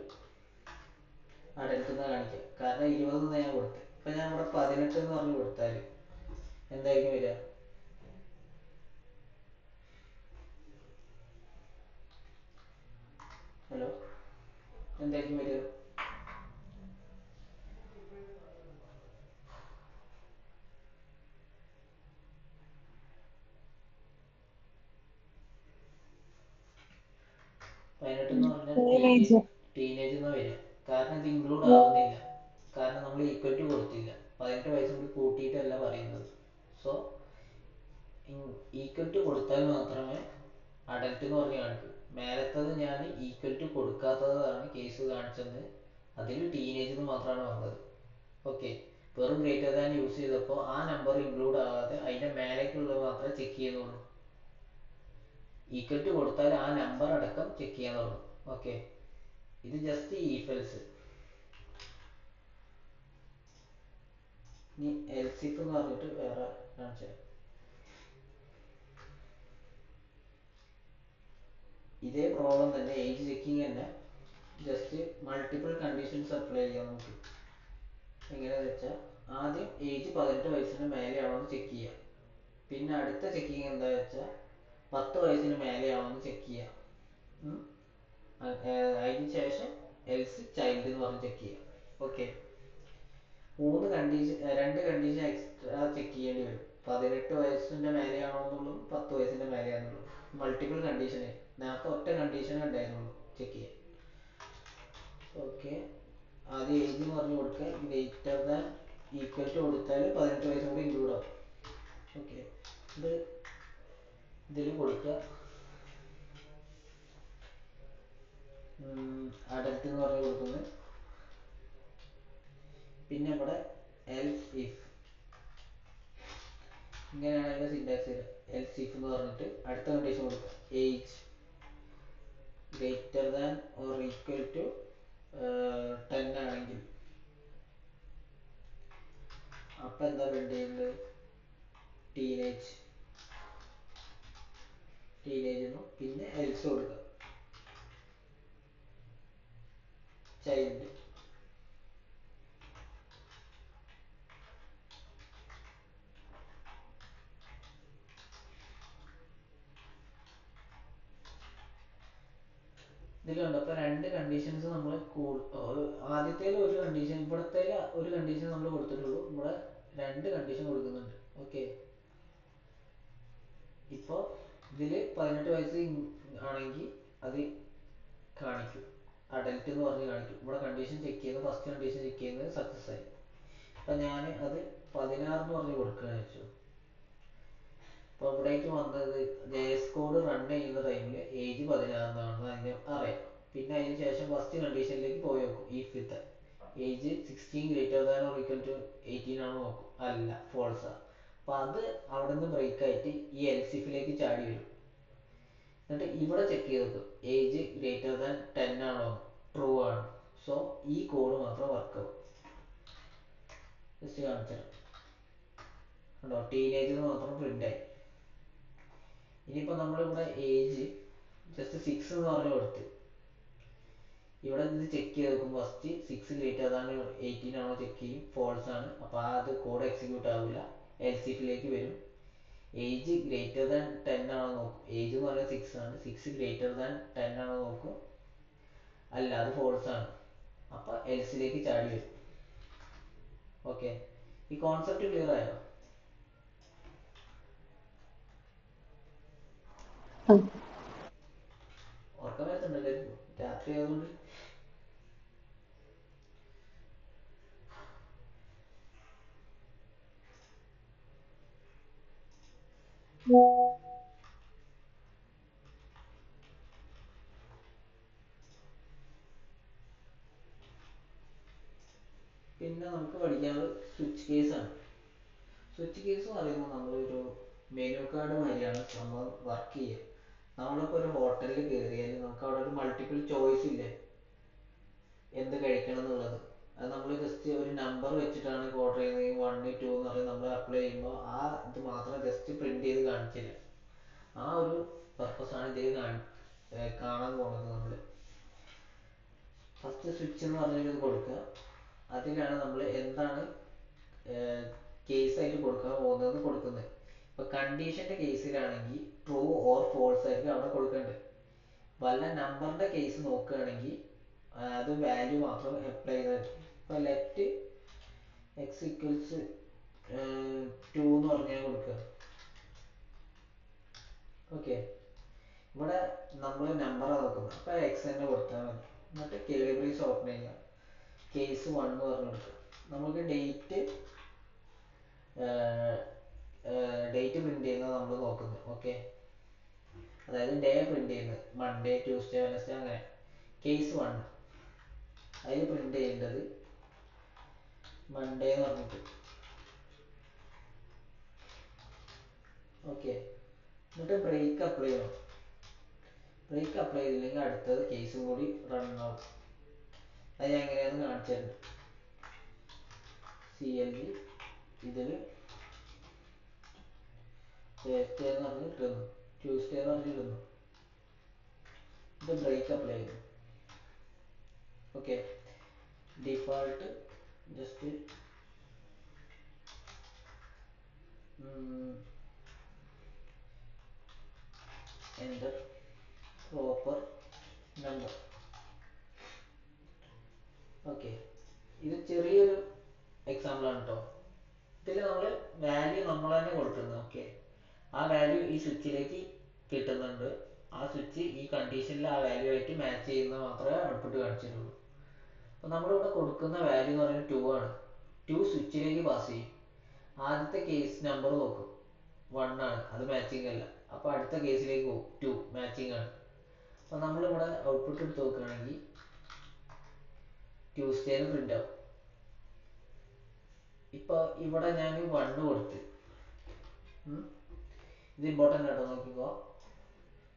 അഡൽട്ട് എന്ന് കാണിക്കുക. കാരണം 20 ഞാൻ കൊടുത്ത്. ഇപ്പം ഞാൻ ഇവിടെ 18 എന്ന് പറഞ്ഞ് കൊടുത്താൽ എന്തായിരിക്കും വരിക? ഹലോ, എന്തായിരിക്കും വരിക? എന്ന് പറഞ്ഞാൽ ടീനേജ് എന്ന് വരിക. കാരണം ഇത് ഇൻക്ലൂഡ് ആവുന്നില്ല, കാരണം നമ്മൾ ഈക്വൽ ടു കൊടുത്തില്ല. 18 വയസ്സും കൂടി കൂട്ടിയിട്ടല്ല പറയുന്നത്. സോ ഈക്വൽ ടു കൊടുത്താൽ മാത്രമേ അഡൽട്ട് എന്ന് പറഞ്ഞ് കാണിക്കൂ. മേലത്തത് ഞാൻ ഈക്വൽ ടു കൊടുക്കാത്തതാണ് കേസ് കാണിച്ചത്. അതിൽ ടീനേജ് എന്ന് മാത്രമാണ് വന്നത്. ഓക്കെ, വെറും ഗ്രേറ്റർ ദാൻ യൂസ് ചെയ്തപ്പോൾ ആ നമ്പർ ഇൻക്ലൂഡ് ആകാതെ അതിൻ്റെ മേലേക്കുള്ളത് മാത്രമേ ചെക്ക് ചെയ്യുന്നുള്ളൂ. ഈക്വൽ ടു കൊടുത്താൽ ആ നമ്പർ അടക്കം ചെക്ക് ചെയ്യാൻ തുടങ്ങും. ഓക്കെ, ഇത് ജസ്റ്റ് ഈഫ് എൽസ്. ഇനി എൽസിഫ് എന്ന് പറഞ്ഞിട്ട് വേറെ കാണിച്ചു തരാം. ഇതേ പ്രോബ്ലം തന്നെ, ഏജ് ചെക്കിങ് തന്നെ, ജസ്റ്റ് മൾട്ടിപ്പിൾ കണ്ടീഷൻസ് അപ്ലൈ ചെയ്യാം നമുക്ക്. എങ്ങനെയാണെന്ന് വെച്ചാൽ ആദ്യം ഏജ് 18 വയസ്സിന് മേലെയാണോ എന്ന് ചെക്ക് ചെയ്യാം. പിന്നെ അടുത്ത ചെക്കിങ് എന്താ വെച്ചാൽ 10 വയസ്സിന് മേലെയാണോ എന്ന് ചെക്ക് ചെയ്യാം. അതിന് ശേഷം എൽസ് ചൈൽഡ് എന്ന് പറഞ്ഞ് ചെക്ക് ചെയ്യാം. ഓക്കെ, 2 കണ്ടീഷൻ എക്സ്ട്രാ ചെക്ക് ചെയ്യേണ്ടി വരും. 18 വയസ്സിൻ്റെ മേലെയാണോ എന്നുള്ളതും 10 വയസ്സിൻ്റെ മേലെയാണെന്നുള്ളതും. മൾട്ടിപ്പിൾ കണ്ടീഷനെ, നേരത്തെ ഒറ്റ കണ്ടീഷനേ ഉണ്ടായിരുന്നുള്ളൂ ചെക്ക് ചെയ്യാൻ. ഓക്കെ, ആദ്യം ഏജ് എന്ന് പറഞ്ഞു കൊടുക്കുക, ഗ്രേറ്റർ ദാൻ ഈക്വൽ ടു കൊടുത്താൽ 18 വയസ്സും കൂടി ഇൻക്ലൂഡ് ആവും. ഓക്കെ, ഇത് ഇതിൽ കൊടുക്കുക. അഡൽട്ട് എന്ന് പറഞ്ഞ് കൊടുക്കുന്നത്. പിന്നെ ഇവിടെ എൽസ് ഇഫ്, ഇങ്ങനെയാണ് അതിൻ്റെ സിൻടാക്സ്. എൽസ് ഇഫ് എന്ന് പറഞ്ഞിട്ട് അടുത്ത കണ്ടീഷൻ കൊടുക്കുക. Age greater than or equal to 10 ആണെങ്കിൽ അപ്പം എന്താ പ്രിന്റ് ചെയ്യുന്നത്? ടീനേജ് എന്നും പിന്നെ എൽസ് കൊടുക്കുക. ചൈൽഡ് ഇതിലുണ്ട്. അപ്പോൾ രണ്ട് കണ്ടീഷൻസ് നമ്മൾ ആദ്യത്തേൽ ഒരു കണ്ടീഷൻ, ഇവിടത്തെ ഒരു കണ്ടീഷൻ നമ്മൾ കൊടുത്തിട്ടുള്ളൂ. ഇവിടെ രണ്ട് കണ്ടീഷൻ കൊടുക്കുന്നുണ്ട്. ഓക്കെ, ഇപ്പോൾ ഇതിൽ 18 വയസ്സ് ആണെങ്കിൽ അത് കാണിക്കും, അഡൽട്ട് എന്ന് പറഞ്ഞ് കാണിക്കും. ഇവിടെ കണ്ടീഷൻ ചെക്ക് ചെയ്യുന്നത്, ഫസ്റ്റ് കണ്ടീഷൻ ചെക്ക് ചെയ്യുന്നത് സക്സസ് ആയി. അപ്പം ഞാൻ അത് 16 എന്ന് പറഞ്ഞ് കൊടുക്കുകയെന്ന് വെച്ചു. അപ്പോൾ ഇവിടേക്ക് വന്നത് JS കോഡ് റൺ ചെയ്യുന്ന ടൈമിൽ ഏജ് 16 എന്നാണെന്ന് അതിന് അറിയാം. പിന്നെ അതിന് ശേഷം ഫസ്റ്റ് കണ്ടീഷനിലേക്ക് പോയി നോക്കും. If with age 16 greater than or equal to 18 ആണോ നോക്കും. അല്ല, ഫോൾസാണ്. അപ്പം അത് അവിടെ നിന്ന് ബ്രേക്ക് ആയിട്ട് ഈ എൽസിഫിലേക്ക് ചാടി വരും. എന്നിട്ട് ഇവിടെ ചെക്ക് ചെയ്ത് നോക്കും, ഏജ് ഗ്രേറ്റർ ദാൻ 10 ആണോ, ട്രൂ ആണ്. സോ ഈ കോഡ് മാത്രം വർക്ക് ആവും. ജസ്റ്റ് കാണിച്ചുതരാം. കണ്ടോ, ടീനേജ് എന്ന് മാത്രം പ്രിന്റ് ആയി. ഇനിയിപ്പോൾ നമ്മളിവിടെ ഏജ് ജസ്റ്റ് 6 എന്ന് പറഞ്ഞു കൊടുത്ത് ഇവിടെ ഇത് ചെക്ക് ചെയ്ത് നോക്കും. ഫസ്റ്റ് 6 ഗ്രേറ്റർ ദാൻ 18 ആണോ ചെക്ക് ചെയ്യും. ഫോൾസ് ആണ്. അപ്പോൾ അത് കോഡ് എക്സിക്യൂട്ട് ആവില്ല, എൽസിഫിലേക്ക് വരും. ഏജ് ഗ്രേറ്റർ ദാൻ 10 ആണോ നോക്കും. ഏജ് എന്ന് പറയുന്നത് 6 ആണ്. 6 ഗ്രേറ്റർ ദാൻ 10 ആണോ നോക്കും. അല്ല, അത് ഫോൾസ് ആണ്. അപ്പോൾ എൽസിലേക്ക് ചാടി വരും. ഓക്കെ, ഈ കോൺസെപ്റ്റ് ക്ലിയർ ആയോ? ഉറക്കം വരുന്നുണ്ടല്ലേ രാത്രി ആയതുകൊണ്ട്? പിന്നെ നമുക്ക് പഠിക്കാനുള്ളത് സ്വിച്ച് കേസാണ്. സ്വിച്ച് കേസ് എന്ന് പറയുമ്പോൾ നമ്മളൊരു മെനു കാർഡ് മാതിരിയാണ് നമ്മൾ വർക്ക് ചെയ്യുക. നമ്മളിപ്പോൾ ഒരു ഹോട്ടലിൽ കയറിയാൽ നമുക്ക് അവിടെ ഒരു മൾട്ടിപ്പിൾ ചോയ്സ് ഇല്ലേ എന്ത് കഴിക്കണം എന്നുള്ളത്. അത് നമ്മൾ ജസ്റ്റ് ഒരു നമ്പർ വെച്ചിട്ടാണ് ഓർഡർ ചെയ്യുന്നത്. 1, 2 എന്ന് പറയും. നമ്മൾ അപ്ലൈ ചെയ്യുമ്പോൾ ആ ഇത് മാത്രം ജസ്റ്റ് പ്രിന്റ് ചെയ്ത് കാണിച്ചില്ല. ആ ഒരു പർപ്പസാണ് ഇതിൽ കാണാൻ പോകുന്നത്. നമ്മൾ ഫസ്റ്റ് സ്വിച്ച് എന്ന് പറഞ്ഞൊരു കൊടുക്കുക. അതിലാണ് നമ്മൾ എന്താണ് കേസായിട്ട് കൊടുക്കാൻ പോകുന്നത് കൊടുക്കുന്നത്. ഇപ്പോൾ കണ്ടീഷൻ്റെ കേസിലാണെങ്കിൽ ട്രൂ ഓർ ഫോൾസ് ആയിരിക്കും അവിടെ കൊടുക്കേണ്ടത്. വല്ല നമ്പറിൻ്റെ കേസ് നോക്കുകയാണെങ്കിൽ അത് വാല്യൂ മാത്രം അപ്ലൈ ചെയ്താൽ. ഇപ്പോൾ ലെറ്റ് എക്സ് ഈക്വൽസ് 2 എന്ന് പറഞ്ഞാൽ കൊടുക്കുക. ഓക്കെ, ഇവിടെ നമ്മൾ നമ്പറാണ് നോക്കുന്നത്. അപ്പോൾ എക്സ് തന്നെ കൊടുത്താൽ മതി. എന്നിട്ട് കേളി ബ്രേസ് ഓപ്പൺ ചെയ്യുക. കേസ് 1 എന്ന് പറഞ്ഞു കൊടുക്കുക. നമുക്ക് ഡേറ്റ് പ്രിന്റ് ചെയ്യുന്നത് നമ്മൾ നോക്കുന്നത്. ഓക്കെ, അതായത് ഡേ പ്രിന്റ് ചെയ്യുന്നത് മൺഡേ, ട്യൂസ്ഡേ, വെനസ്ഡേ അങ്ങനെ. കേസ് 1 അതിൽ പ്രിന്റ് ചെയ്യേണ്ടത് മൺഡേ എന്ന് പറഞ്ഞിട്ട്. ഓക്കെ, എന്നിട്ട് ബ്രേക്ക് അപ്ലൈ ചെയ്യണം. ബ്രേക്ക് അപ്ലൈ ചെയ്തില്ലെങ്കിൽ അടുത്തത് കേസും കൂടി റൺ ആവും. അത് ഞാൻ എങ്ങനെയാണെന്ന് കാണിച്ചു തരുന്നുണ്ട്. CLG ഇതിൽ തേഴ്സ്ഡേ എന്ന് പറഞ്ഞ് ഇടുന്നു, ട്യൂസ്ഡേ എന്ന് പറഞ്ഞ് ഇടുന്നു. ഇത് ബ്രേക്ക് അപ്ലൈ ചെയ്യുന്നു. Okay, default just enter proper number. Okay, ഇത് ചെറിയൊരു എക്സാമ്പിളാണ് കേട്ടോ. ഇതിൽ നമ്മൾ വാല്യൂ നമ്മൾ തന്നെ കൊടുക്കുന്നത്. ഓക്കെ, ആ വാല്യൂ ഈ സ്വിച്ചിലേക്ക് കിട്ടുന്നുണ്ട്. ആ സ്വിച്ച് ഈ കണ്ടീഷനിൽ ആ വാല്യൂ ആയിട്ട് മാച്ച് ചെയ്യുന്നത് മാത്രമേ ഔട്ട്പുട്ട് കാണിച്ചിട്ടുള്ളൂ. അപ്പോൾ നമ്മളിവിടെ കൊടുക്കുന്ന വാല്യൂ എന്ന് പറയുന്നത് 2 ആണ്. ടു സ്വിച്ചിലേക്ക് പാസ് ചെയ്യും. ആദ്യത്തെ കേസ് നമ്പർ നോക്കും, 1 ആണ്, അത് മാച്ചിങ് അല്ല. അപ്പോൾ അടുത്ത കേസിലേക്ക് പോകും, 2 മാച്ചിങ് ആണ്. അപ്പോൾ നമ്മളിവിടെ ഔട്ട്പുട്ട് എടുത്ത് നോക്കുകയാണെങ്കിൽ ട്യൂസ്ഡേന്ന് പ്രിന്റ് ആവും. ഇപ്പോൾ ഇവിടെ ഞാൻ 1 കൊടുത്ത്, ഇത് ഇമ്പോർട്ടൻ്റ് ആട്ടോ, നോക്കിക്കോ.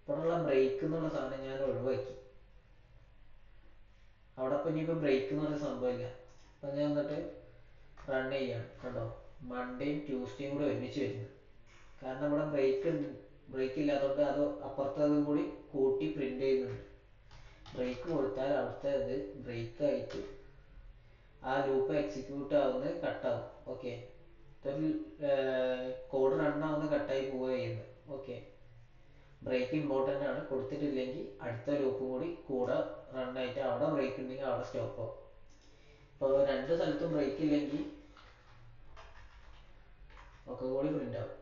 ഇവിടെയുള്ള ബ്രേക്ക് എന്നുള്ള സാധനം ഞാൻ ഒഴിവാക്കി. അവിടെ ഇപ്പം ഇനിയിപ്പോൾ ബ്രേക്ക് എന്ന് പറഞ്ഞ സംഭവമില്ല. അപ്പം ഞാൻ എന്നിട്ട് റൺ ചെയ്യാണ്. കണ്ടോ, മൺഡേയും ട്യൂസ്ഡേയും കൂടി ഒരുമിച്ച് വരുന്നത്. കാരണം ഇവിടെ ബ്രേക്ക് ഇല്ലാത്തതുകൊണ്ട് അത് അപ്പുറത്തതും കൂടി കൂട്ടി പ്രിന്റ് ചെയ്യുന്നുണ്ട്. ബ്രേക്ക് കൊടുത്താൽ അവിടുത്തെ ഇത് ബ്രേക്ക് ആയിട്ട് ആ ലൂപ്പ് എക്സിക്യൂട്ട് ആവുന്നത് കട്ടാവും. ഓക്കെ, കോഡ് റൺ ആവുന്നത് കട്ടായി പോവുക ചെയ്യുന്നത്. ഓക്കെ, ബ്രേക്ക് ഇമ്പോർട്ടൻ്റ് ആണ്. കൊടുത്തിട്ടില്ലെങ്കിൽ അടുത്ത ലൂപ്പും കൂടി കൂടെ റണ്ണായിട്ട് അവിടെ ബ്രേക്ക് ഉണ്ടെങ്കിൽ അവിടെ സ്റ്റോപ്പ് ആവും. ഇപ്പോൾ 2 സ്ഥലത്തും ബ്രേക്ക് ഇല്ലെങ്കിൽ ഒക്കെ കൂടി പ്രിന്റ് ആവും.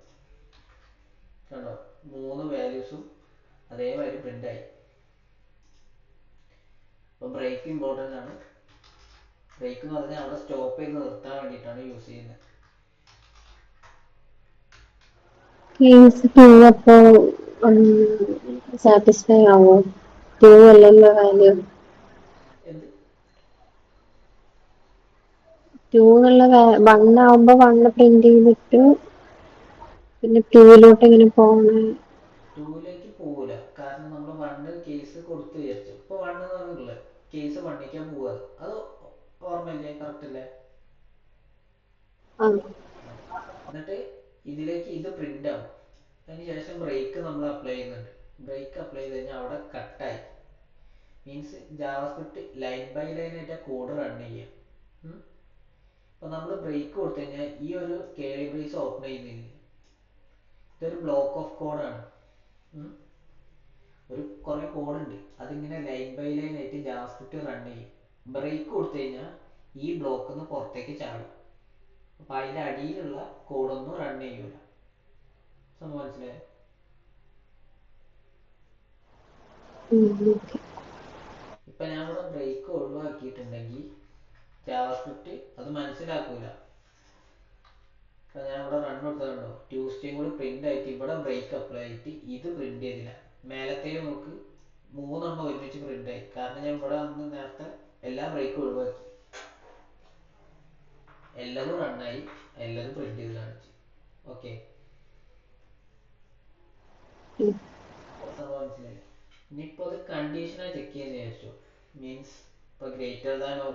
കണ്ടോ, 3 വാല്യൂസും അതേമാതിരി പ്രിന്റ് ആയി. അപ്പോൾ ബ്രേക്ക് ഇമ്പോർട്ടൻ്റ് ആണ്. ബ്രേക്ക് എന്ന് പറഞ്ഞാൽ അവിടെ സ്റ്റോപ്പ് ചെയ്ത് നിർത്താൻ വേണ്ടിയിട്ടാണ് യൂസ് ചെയ്യുന്നത്. കേസ് 2 അപ്പോ സാറ്റിസ്ഫൈ ആവോ? 2 അല്ലല്ലോ വാല്യൂ. എന്ത് 2 എന്നുള്ള 1 ആവുമ്പോ 1 പ്രിന്റ് ചെയ്തിട്ട് പിന്നെ 2 എങ്ങനെ പോകണേ? 2ലേക്ക് പോവില്ല. കാരണം നമ്മൾ 1 കേസ് കൊടുത്തു വിചാരിച്ചു. ഇപ്പോൾ 1 എന്ന് പറഞ്ഞിട്ടുള്ളത് കേസ് 1ലേക്കാണ് പോവാറ്. അത് ഓർമ്മയില്ലേ? കറക്റ്റ് അല്ലേ? ആ, എന്നിട്ട് ഇതിലേക്ക് ഇത് പ്രിന്റ് ആവും. അതിനുശേഷം ബ്രേക്ക് നമ്മൾ അപ്ലൈ ചെയ്യുന്നുണ്ട്. ബ്രേക്ക് അപ്ലൈ ചെയ്ത് കഴിഞ്ഞാൽ അവിടെ കട്ടായി. Means JavaScript line by line ആയിട്ട് കോഡ് റൺ ചെയ്യാം. അപ്പോൾ നമ്മൾ ബ്രേക്ക് കൊടുത്തു കഴിഞ്ഞാൽ ഈ ഒരു കേളി ബ്രേസ് ഓപ്പൺ ചെയ്യുന്നില്ല. ഇതൊരു ബ്ലോക്ക് ഓഫ് കോഡാണ്. ഒരു കുറേ കോഡുണ്ട്, അതിങ്ങനെ ലൈൻ ബൈ ലൈൻ ആയിട്ട് ജാവാസ്ക്രിപ്റ്റ് റൺ ചെയ്യും. ബ്രേക്ക് കൊടുത്തു കഴിഞ്ഞാൽ ഈ ബ്ലോക്കിൽ നിന്ന് പുറത്തേക്ക് ചാടും. അപ്പം അതിൻ്റെ അടിയിലുള്ള കോഡൊന്നും റൺ ചെയ്യൂല. സംഭവം മനസ്സിലായോ? ഓക്കെ. ഇപ്പം ഞാൻ ഇവിടെ ബ്രേക്ക് ഒഴിവാക്കിയിട്ടുണ്ടെങ്കിൽ ജാവാസ്ക്രിപ്റ്റ് അത് മനസ്സിലാക്കൂല. അപ്പം ഞാൻ ഇവിടെ റൺ കൊടുത്തതുണ്ടോ, ട്യൂസ്ഡേയും കൂടി പ്രിന്റ് ആയിട്ട് ഇവിടെ ബ്രേക്ക് അപ്ലൈ ആയിട്ട് ഇത് പ്രിന്റ് ചെയ്തില്ല. മേലത്തേൽ നോക്ക് 3 ഒരുമിച്ച് പ്രിന്റ് ആയി. കാരണം ഞാൻ ഇവിടെ വന്ന് നേരത്തെ എല്ലാ ബ്രേക്കും ഒഴിവാക്കി. എല്ലാതും റണ്ണായി, എല്ലാതും പ്രിന്റ് ചെയ്ത് കാണിച്ചു. ഓക്കെ, സംഭവം മനസ്സിലായി. ഇനിയിപ്പോൾ അത് കണ്ടീഷനായി ചെക്ക് ചെയ്യാന്ന് വിചാരിച്ചു. മീൻസ് ഇപ്പോൾ ഗ്രേറ്റർ ദാൻ ഓർ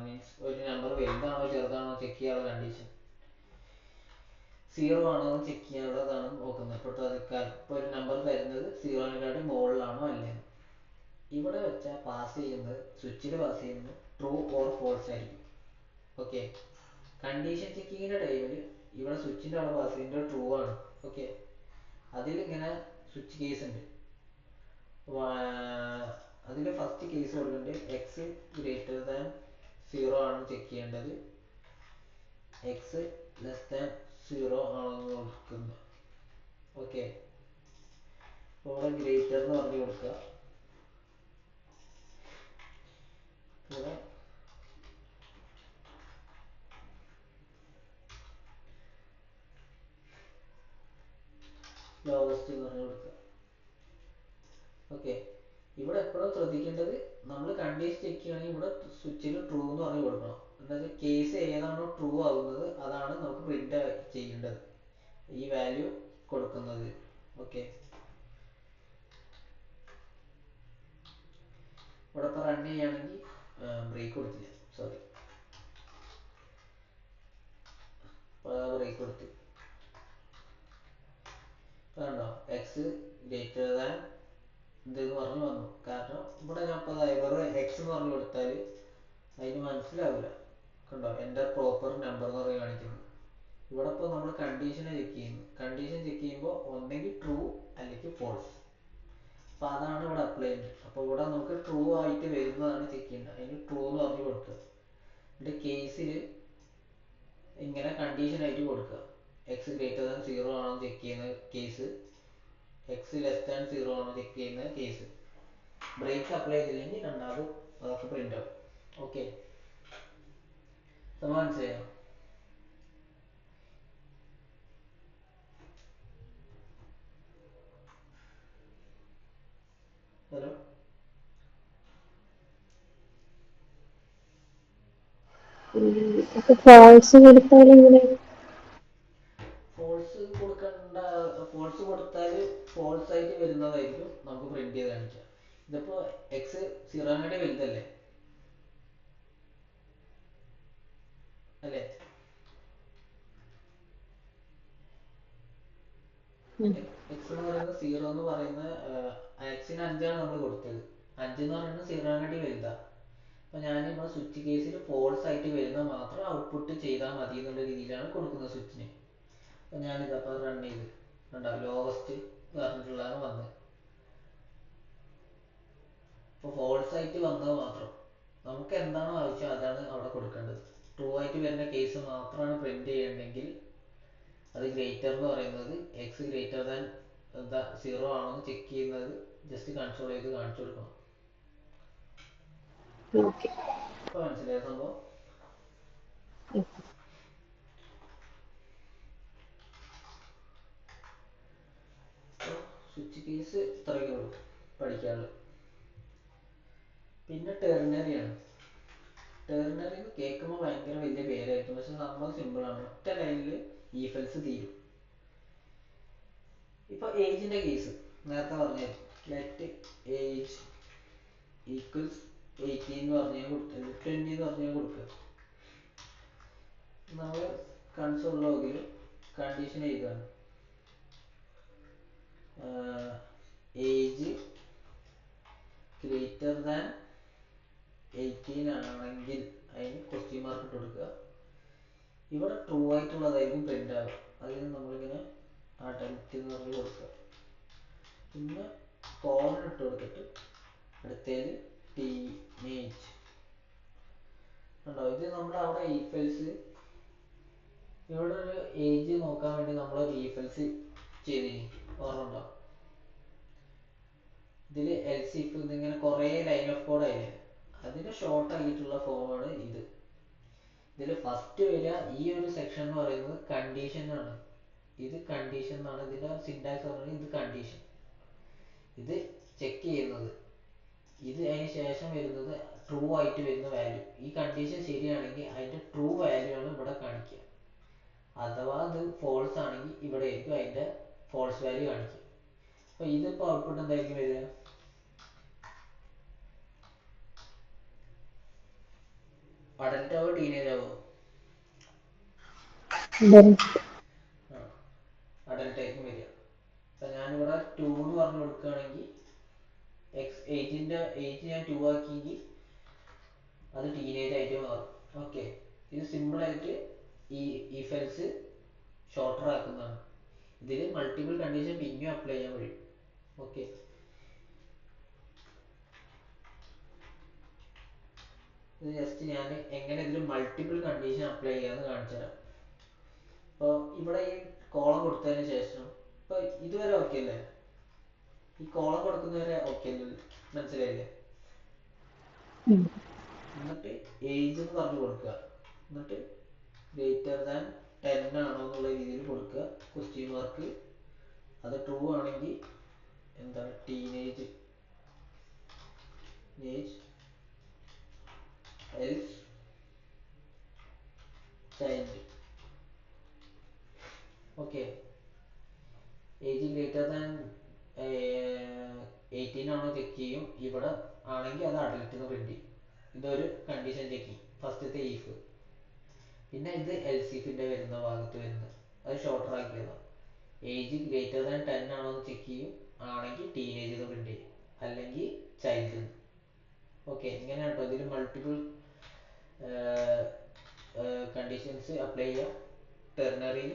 മീൻസ് ഒരു നമ്പർ വലുതാണോ ചെറുതാണോ ചെക്ക് ചെയ്യാനുള്ള കണ്ടീഷൻ. 0 ആണോ എന്ന് ചെക്ക് ചെയ്യാനുള്ളതാണ് നോക്കുന്നത്. ഇപ്പോൾ ഒരു നമ്പർ തരുന്നത് 0-നെക്കാട്ടി മുകളിലാണോ അല്ലേന്ന്. ഇവിടെ വെച്ചാൽ പാസ് ചെയ്യുന്നത്, സ്വിച്ചിൽ പാസ് ചെയ്യുന്നത് ട്രൂ ഓർ ഫോൾസ് ആയിരിക്കും. ഓക്കെ, കണ്ടീഷൻ ചെക്കിങ്ങിൻ്റെ ടൈമിൽ ഇവിടെ സ്വിച്ചിൻ്റെ അവിടെ പാസ് ചെയ്യുന്നത് ട്രൂ ആണ്. ഓക്കെ, അതിലിങ്ങനെ സ്വിച്ച് കേസ് ഉണ്ട്. അതിൽ ഫസ്റ്റ് കേസ് കൊടുക്കേണ്ടത് എക്സ് ഗ്രേറ്റർ ദാൻ 0 ആണെന്ന് ചെക്ക് ചെയ്യേണ്ടത്, എക്സ് ലെസ് ദാൻ 0 ആണെന്ന് കൊടുക്കുന്നത്. ഓക്കെ, അപ്പോൾ ഇവിടെ ഗ്രേറ്റർ എന്ന് പറഞ്ഞു കൊടുക്കുക. ഇവിടെ ലോവസ്റ്റ് എന്ന് പറഞ്ഞു കൊടുക്കുക. ഓക്കെ, ഇവിടെ എപ്പോഴും ശ്രദ്ധിക്കേണ്ടത് നമ്മൾ കണ്ടീഷൻ ചെക്ക് ചെയ്യുകയാണെങ്കിൽ ഇവിടെ സ്വിച്ചിൽ ട്രൂ എന്ന് പറഞ്ഞു കൊടുക്കണം. എന്താ വെച്ചാൽ കേസ് ഏതാണോ ട്രൂ ആവുന്നത് അതാണ് നമുക്ക് പ്രിന്റ് ചെയ്യേണ്ടത്, ഈ വാല്യൂ കൊടുക്കുന്നത്. ഓക്കെ, ഇവിടെ ഇപ്പോൾ റൺ ചെയ്യുകയാണെങ്കിൽ ബ്രേക്ക് കൊടുത്തില്ല, സോറി, ബ്രേക്ക് കൊടുത്ത് കണ്ടോ, എക്സ് ഗ്രേറ്റർ ദാൻ ഇതെന്ന് പറഞ്ഞു വന്നു. കാരണം ഇവിടെ ഞാൻ ഇപ്പോൾ വെറുതെ എക്സ് എന്ന് പറഞ്ഞു കൊടുത്താൽ അതിന് മനസ്സിലാവില്ല. കണ്ടോ, എൻ്റെ പ്രോപ്പർ നമ്പർ എന്ന് പറഞ്ഞ് കാണിക്കുന്നത്. ഇവിടെ ഇപ്പോൾ നമ്മൾ കണ്ടീഷനെ ചെക്ക് ചെയ്യുന്നു. കണ്ടീഷൻ ചെക്ക് ചെയ്യുമ്പോൾ ഒന്നെങ്കിൽ ട്രൂ അല്ലെങ്കിൽ ഫോൾസ്. അപ്പോൾ അതാണ് ഇവിടെ അപ്ലൈ ചെയ്യുന്നത്. അപ്പോൾ ഇവിടെ നമുക്ക് ട്രൂ ആയിട്ട് വരുന്നതാണ് ചെക്ക് ചെയ്യുന്നത്. അതിന് ട്രൂ എന്ന് പറഞ്ഞു കൊടുക്കുക. എൻ്റെ കേസിൽ ഇങ്ങനെ കണ്ടീഷനായിട്ട് കൊടുക്കുക. എക്സ് ഗ്രേറ്റർ ദാൻ 0 ആണോ ചെക്ക് ചെയ്യുന്ന കേസ്, എക്സ് ലെസ് ദാൻ 0 ആണോ ചെക്ക് ചെയ്യുന്ന കേസ്. ബ്രേക്ക് അപ്ലൈ ചെയ്തില്ലെങ്കിൽ രണ്ടാമത് അതൊക്കെ പ്രിന്റ് ആവും. ഓക്കെ, മനസ്സിലായോ? അപ്പൊ ഫാൾസ് കൊടുത്താൽ എങ്ങനെയാണ്? ഫോൾസ് കൊടുക്കണ്ട. ഫോൾസ് കൊടുത്താൽ ഫോൾസ് ആയിട്ട് വരുന്നതായിരിക്കും നമുക്ക് പ്രിന്റ് ചെയ്ത് കാണിക്കുക. ഇതിപ്പോ എക്സ് സീറോനേക്കാൾ വലുതല്ലേ അല്ലേ? എക്സ് എന്ന് പറയുന്നത് സീറോ എന്ന് പറയുന്ന എക്സിന് 5 നമ്മൾ കൊടുത്തത്. 5 എന്ന് പറയുന്നത് സീറോനെക്കാട്ടി വലുതാ. അപ്പൊ ഞാനിപ്പോ സ്വിച്ച് കേസിൽ ഫോൾസ് ആയിട്ട് വരുന്ന മാത്രം ഔട്ട്പുട്ട് ചെയ്താൽ മതി എന്നുള്ള രീതിയിലാണ് കൊടുക്കുന്നത് സ്വിച്ചിന്. അപ്പൊ ഞാനിതപ്പോ റൺ ചെയ്ത് കണ്ടോ, ലോവസ്റ്റ് പറഞ്ഞിട്ടുള്ളതാണ് വന്നത്. അപ്പൊ ഫോൾസ് ആയിട്ട് വന്നത് മാത്രം നമുക്ക് എന്താണോ ആവശ്യം അതാണ് അവിടെ കൊടുക്കേണ്ടത്. ട്രൂ ആയിട്ട് വരുന്ന കേസ് മാത്രമാണ് പ്രിന്റ് ചെയ്യണമെങ്കിൽ അത് ഗ്രേറ്റർ എന്ന് പറയുന്നത് എക്സ് ഗ്രേറ്റർ ദാൻ എന്താ സീറോ ആണോ എന്ന് ചെക്ക് ചെയ്യുന്നത് ജസ്റ്റ് കൺസോൾ ചെയ്ത് കാണിച്ചു കൊടുക്കണം. ഓക്കെ. ഇപ്പൊ മനസ്സിലായ സംഭവം? സ്വിച്ച് കേസ് ഇത്രയൊക്കെ ഉള്ളൂ പഠിക്കാനുള്ളത്. പിന്നെ ടെർണറി ആണ്. ടെർണറി കേൾക്കുമ്പോൾ ഭയങ്കര വലിയ പേരായിരിക്കും, പക്ഷെ സംഭവം സിമ്പിൾ ആണ്. ഒറ്റ ലൈനിൽ ഈഫ് എൽസ് തീരും. ഇപ്പൊ ഏജിന്റെ കേസ് നേരത്തെ പറഞ്ഞു, ലെറ്റ് ഏജ് ഈക്വൽസ് 18 എന്ന് പറഞ്ഞാൽ കൊടുത്തത് 20 എന്ന് പറഞ്ഞാൽ കൊടുക്കുക. നമ്മൾ കൺസോൾ ലോഗിൽ കണ്ടീഷൻ എഴുതാണ്, ഏജ് ഗ്രേറ്റർ ദാൻ 18 ആണെങ്കിൽ അതിന് ക്വസ്റ്റ്യൻ മാർക്ക് ഇട്ട് കൊടുക്കുക. ഇവിടെ ട്രൂ ആയിട്ടുള്ളതായിരിക്കും പ്രിന്റ് ആവുക. അതിന് നമ്മളിങ്ങനെ അഡൽറ്റ് എന്ന് പറഞ്ഞ് കൊടുക്കുക. പിന്നെ കോളൻ ഇട്ട് കൊടുത്തിട്ട് അടുത്തതിൽ ടീനേജ് ഉണ്ടോ. ഇത് നമ്മൾ അവിടെ ഈഫൽസ് ഇവിടെ ഒരു ഏജ് നോക്കാൻ വേണ്ടി നമ്മൾ ഈഫൽസ് ചെയ്തിനി, ഓർമ്മ. ഇതിൽ എൽസ് ഇഫ് ഇതിങ്ങനെ കുറേ ലൈൻ ഓഫ് കോഡ് ആയില്ലേ, അതിന്റെ ഷോർട്ട് ആയിട്ടുള്ള ഫോമാണ് ഇത്. ഇതിൽ ഫസ്റ്റ് വരിക ഈ ഒരു സെക്ഷൻ എന്ന് പറയുന്നത് കണ്ടീഷൻ ആണ്. ഇത് കണ്ടീഷൻ എന്നാണ് ഇതിന്റെ സിന്റാക്സ് പറഞ്ഞത്. ഇത് കണ്ടീഷൻ, ഇത് ചെക്ക് ചെയ്യുന്നത്. ഇത് അതിന് ശേഷം വരുന്നത് ട്രൂ ആയിട്ട് വരുന്ന വാല്യൂ. ഈ കണ്ടീഷൻ ശരിയാണെങ്കിൽ അതിന്റെ ട്രൂ വാല്യൂ ആണ് ഇവിടെ കാണിക്കുക. അഥവാ അത് ഫോൾസ് ആണെങ്കിൽ ഇവിടെ ആയിരിക്കും അതിന്റെ ഫോൾസ് വാല്യൂ കാണിക്കുക. അപ്പൊ ഇതിപ്പോ ഔട്ട്പുട്ട് എന്തായിരിക്കും വരിക? അഡൽട്ട് ആവോ ടീനേജ് ആവോ? അഡൽട്ട് ആയിരിക്കും വരിക. അപ്പൊ ഞാനിവിടെ 2 എന്ന് പറഞ്ഞു കൊടുക്കുകയാണെങ്കിൽ എക്സ് ഏജിന്റെ ഏജ് ഞാൻ 2 ആക്കിയെങ്കിൽ അത് ടീനേജ് ആയിട്ട് മാറും. ഓക്കെ, ഇത് സിമ്പിൾ ആയിട്ട് ഈ ഇഫ് എൽസ് ഷോർട്ടർ ആക്കുന്നതാണ്. ഇതിൽ മൾട്ടിപ്പിൾ കണ്ടീഷൻ പിന്നെയും അപ്ലൈ ചെയ്യാൻ കഴിയും. ഓക്കെ, ഇത് ജസ്റ്റ് ഞാൻ എങ്ങനെ ഇതിൽ മൾട്ടിപ്പിൾ കണ്ടീഷൻ അപ്ലൈ ചെയ്യാന്ന് കാണിച്ചു തരാം. അപ്പോൾ ഇവിടെ ഈ കോളം കൊടുത്തതിന് ശേഷം ഇപ്പൊ ഇതുവരെ ഓക്കെ അല്ലേ? ഈ കോളം കൊടുക്കുന്നവരെ ഓക്കെ അല്ലേ? മനസ്സിലായില്ലേ? എന്നിട്ട് ഏജ് എന്ന് പറഞ്ഞു കൊടുക്കുക. എന്നിട്ട് ഗ്രേറ്റർ ദാൻ 10 ആണോ എന്നുള്ള രീതിയിൽ കൊടുക്കുക ക്വസ്റ്റ്യൻ മാർക്ക്. അത് ട്രൂ ആണെങ്കിൽ എന്താണ് teenage age else child. Okay, age greater than 18 ആണോ ചെക്ക് ചെയ്യും. ഇവിടെ ആണെങ്കിൽ അത് അഡൽട്ട് എന്ന് പ്രിന്റ് ചെയ്യും. ഇതൊരു കണ്ടീഷൻ ചെക്ക് ചെയ്യും, ഫസ്റ്റത്തെ ഈഫ്. പിന്നെ ഇത് എൽസിഫിന്റെ വരുന്ന ഭാഗത്ത് വരുന്നത് അത് ഷോർട്ടർ ആക്കിയതാണ്. ഏജ് ഗ്രേറ്റർ ദാൻ 10 ആണോ എന്ന് ചെക്ക് ചെയ്യും. ആണെങ്കിൽ ടീനേജ് എന്ന് പ്രിന്റ് ചെയ്യും, അല്ലെങ്കിൽ ചൈൽഡ്. ഓക്കെ, ഇങ്ങനെയാണ് കേട്ടോ ഇതിൽ മൾട്ടിപ്പിൾ കണ്ടീഷൻസ് അപ്ലൈ ചെയ്യാം ടെർണറിയിൽ.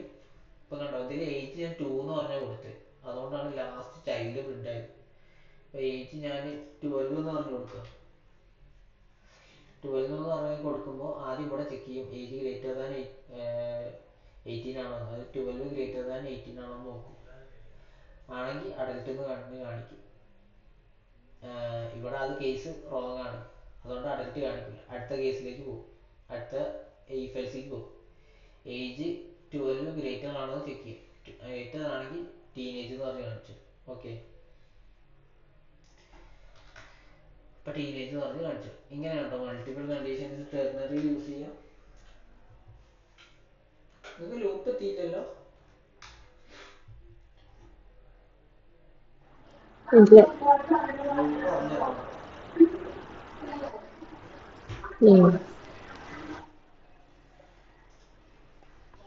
ഇപ്പൊ കണ്ടോ, ഇതിൽ ഏജ് ഞാൻ 2 എന്ന് പറഞ്ഞാൽ കൊടുത്തത്, അതുകൊണ്ടാണ് ലാസ്റ്റ് ചൈൽഡ് പ്രിന്റ് ആയത്. അപ്പൊ ഏജ് ഞാൻ 12 എന്ന് പറഞ്ഞു കൊടുക്കുക. 12 എന്ന് പറഞ്ഞ് കൊടുക്കുമ്പോൾ ആദ്യം ഇവിടെ ചെക്ക് ചെയ്യും ഏജ് ഗ്രേറ്റർ ദാൻ 18 ആണോ. അത് 12 ഗ്രേറ്റർ ദാൻ 18 ആണോ എന്ന് നോക്കും. ആണെങ്കിൽ അഡൽട്ട് എന്ന് കാണിക്കും. ഇവിടെ അത് കേസ് റോങ് ആണ്, അതുകൊണ്ട് അഡൽട്ട് കാണിക്കില്ല. അടുത്ത കേസിലേക്ക് പോകും, അടുത്ത ഇഫ് എൽസിലേക്ക് പോകും. ഏജ് 12 ഗ്രേറ്റർ ആണോ എന്ന് ചെക്ക് ചെയ്യും. ഗ്രേറ്റർ ആണെങ്കിൽ ടീനേജ് എന്ന് പറഞ്ഞ് കാണിച്ചു. ഓക്കെ, ഇപ്പൊ ടീനേജ് എന്ന് പറഞ്ഞ് കാണിച്ചു. ഇങ്ങനെയാണ് കേട്ടോ മൾട്ടിപ്പിൾ കണ്ടീഷൻസ് ടെർണറി യൂസ് ചെയ്യാം. നിങ്ങൾക്ക് ലൂപ്പ് എത്തിയില്ലല്ലോ? ഇല്ല. ലൂപ്പ് പറഞ്ഞേക്കണം.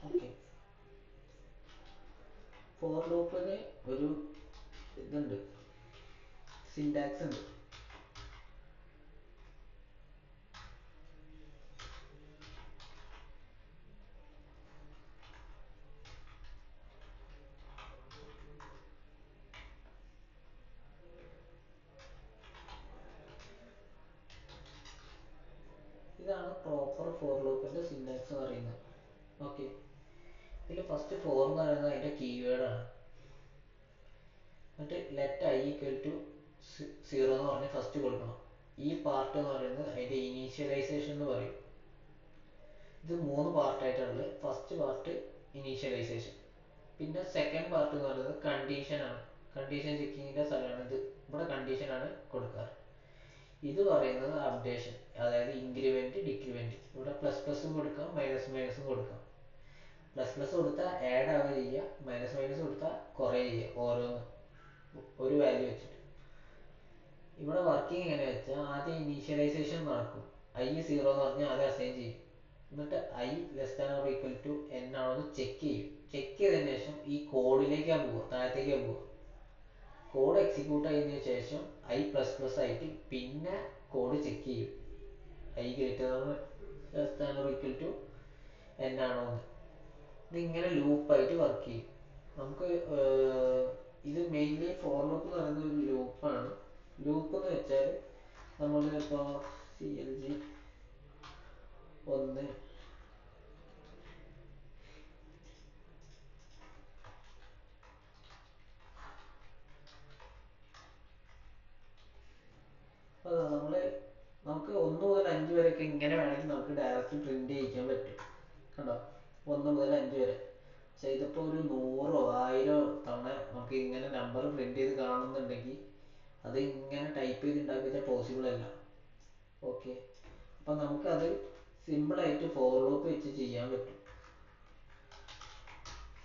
ഓക്കെ. ഫോർ ലൂപ്പിന് ഒരു ഇതുണ്ട്, സിൻടാക്സ് ഉണ്ട്. ഇതാണ് പ്രോപ്പർ ഫോർ ലൂപ്പിന്റെ സിൻടാക്സ് എന്ന് പറയുന്നത്. ഓക്കെ. ഇതിൽ ഫസ്റ്റ് ഫോർ എന്ന് പറയുന്നത് അതിന്റെ കീവേഡാണ്. എന്നിട്ട് ലെറ്റ് ഐ ഈക്വൽ ടു 0 എന്ന് പറഞ്ഞ് ഫസ്റ്റ് കൊടുക്കണം. ഈ പാർട്ട് എന്ന് പറയുന്നത് അതിന്റെ ഇനീഷ്യലൈസേഷൻ എന്ന് പറയും. ഇത് 3 പാർട്ടായിട്ടുള്ളത്. ഫസ്റ്റ് പാർട്ട് ഇനീഷ്യലൈസേഷൻ, പിന്നെ സെക്കൻഡ് പാർട്ട് എന്ന് പറയുന്നത് കണ്ടീഷനാണ്. കണ്ടീഷൻ ചെക്കിങ്ങിന്റെ സ്ഥലമാണ് ഇത്. ഇവിടെ കണ്ടീഷനാണ് കൊടുക്കാറ്. ഇത് പറയുന്നത് അപ്ഡേഷൻ, അതായത് ഇൻക്രിമെന്റ് ഡിക്രിമെന്റ്. ഇവിടെ പ്ലസ് പ്ലസും കൊടുക്കാം, മൈനസ് മൈനസും കൊടുക്കാം. പ്ലസ് പ്ലസ് കൊടുത്താൽ ആഡ് ആവുക ചെയ്യുക, മൈനസ് മൈനസ് കൊടുത്താൽ കുറേ ചെയ്യുക, ഓരോന്ന് ഒരു വാല്യൂ വെച്ചിട്ട്. ഇവിടെ വർക്കിംഗ് എങ്ങനെ വെച്ചാൽ ആദ്യം ഇനീഷ്യലൈസേഷൻ നടക്കും. ഐ 0 എന്ന് പറഞ്ഞാൽ ആദ്യം അസൈൻ ചെയ്യും. എന്നിട്ട് I less than or equal to N ആണോ എന്ന് ചെക്ക് ചെയ്യും. ചെക്ക് ചെയ്തതിന് ശേഷം ഈ കോഡിലേക്കാണ് പോവുക, താഴത്തേക്കാണ് പോവുക. കോഡ് എക്സിക്യൂട്ട് ആയതിനു ശേഷം ഐ പ്ലസ് പ്ലസ് ആയിട്ട് പിന്നെ കോഡ് ചെക്ക് ചെയ്യും, I greater less than or equal to N ആണോ എന്ന്. ഇതിങ്ങനെ ലൂപ്പായിട്ട് വർക്ക് ചെയ്യും. നമുക്ക് ഇത് മെയിൻലി ഫോർ ലൂപ്പ് എന്ന് പറയുന്ന ഒരു ലൂപ്പാണ്. ലൂപ്പ് എന്ന് വെച്ചാൽ നമ്മൾ ഇപ്പോൾ CLG 1 അതാ നമുക്ക് 1 മുതൽ 5 വരെയൊക്കെ ഇങ്ങനെ വേണമെങ്കിൽ നമുക്ക് ഡയറക്റ്റ് പ്രിന്റ് ചെയ്യിക്കാൻ പറ്റും. കണ്ടോ, 1 മുതൽ 5 വരെ. പക്ഷെ ഇതിപ്പോൾ ഒരു 100 1000 തവണ നമുക്ക് ഇങ്ങനെ നമ്പർ പ്രിന്റ് ചെയ്ത് കാണുന്നുണ്ടെങ്കിൽ അത് ഇങ്ങനെ ടൈപ്പ് ചെയ്ത് ഉണ്ടാക്കിയാൽ പോസിബിൾ അല്ല. ഓക്കെ. അപ്പം നമുക്കത് സിമ്പിളായിട്ട് ഫോർ ലൂപ്പ് വെച്ച് ചെയ്യാൻ പറ്റും.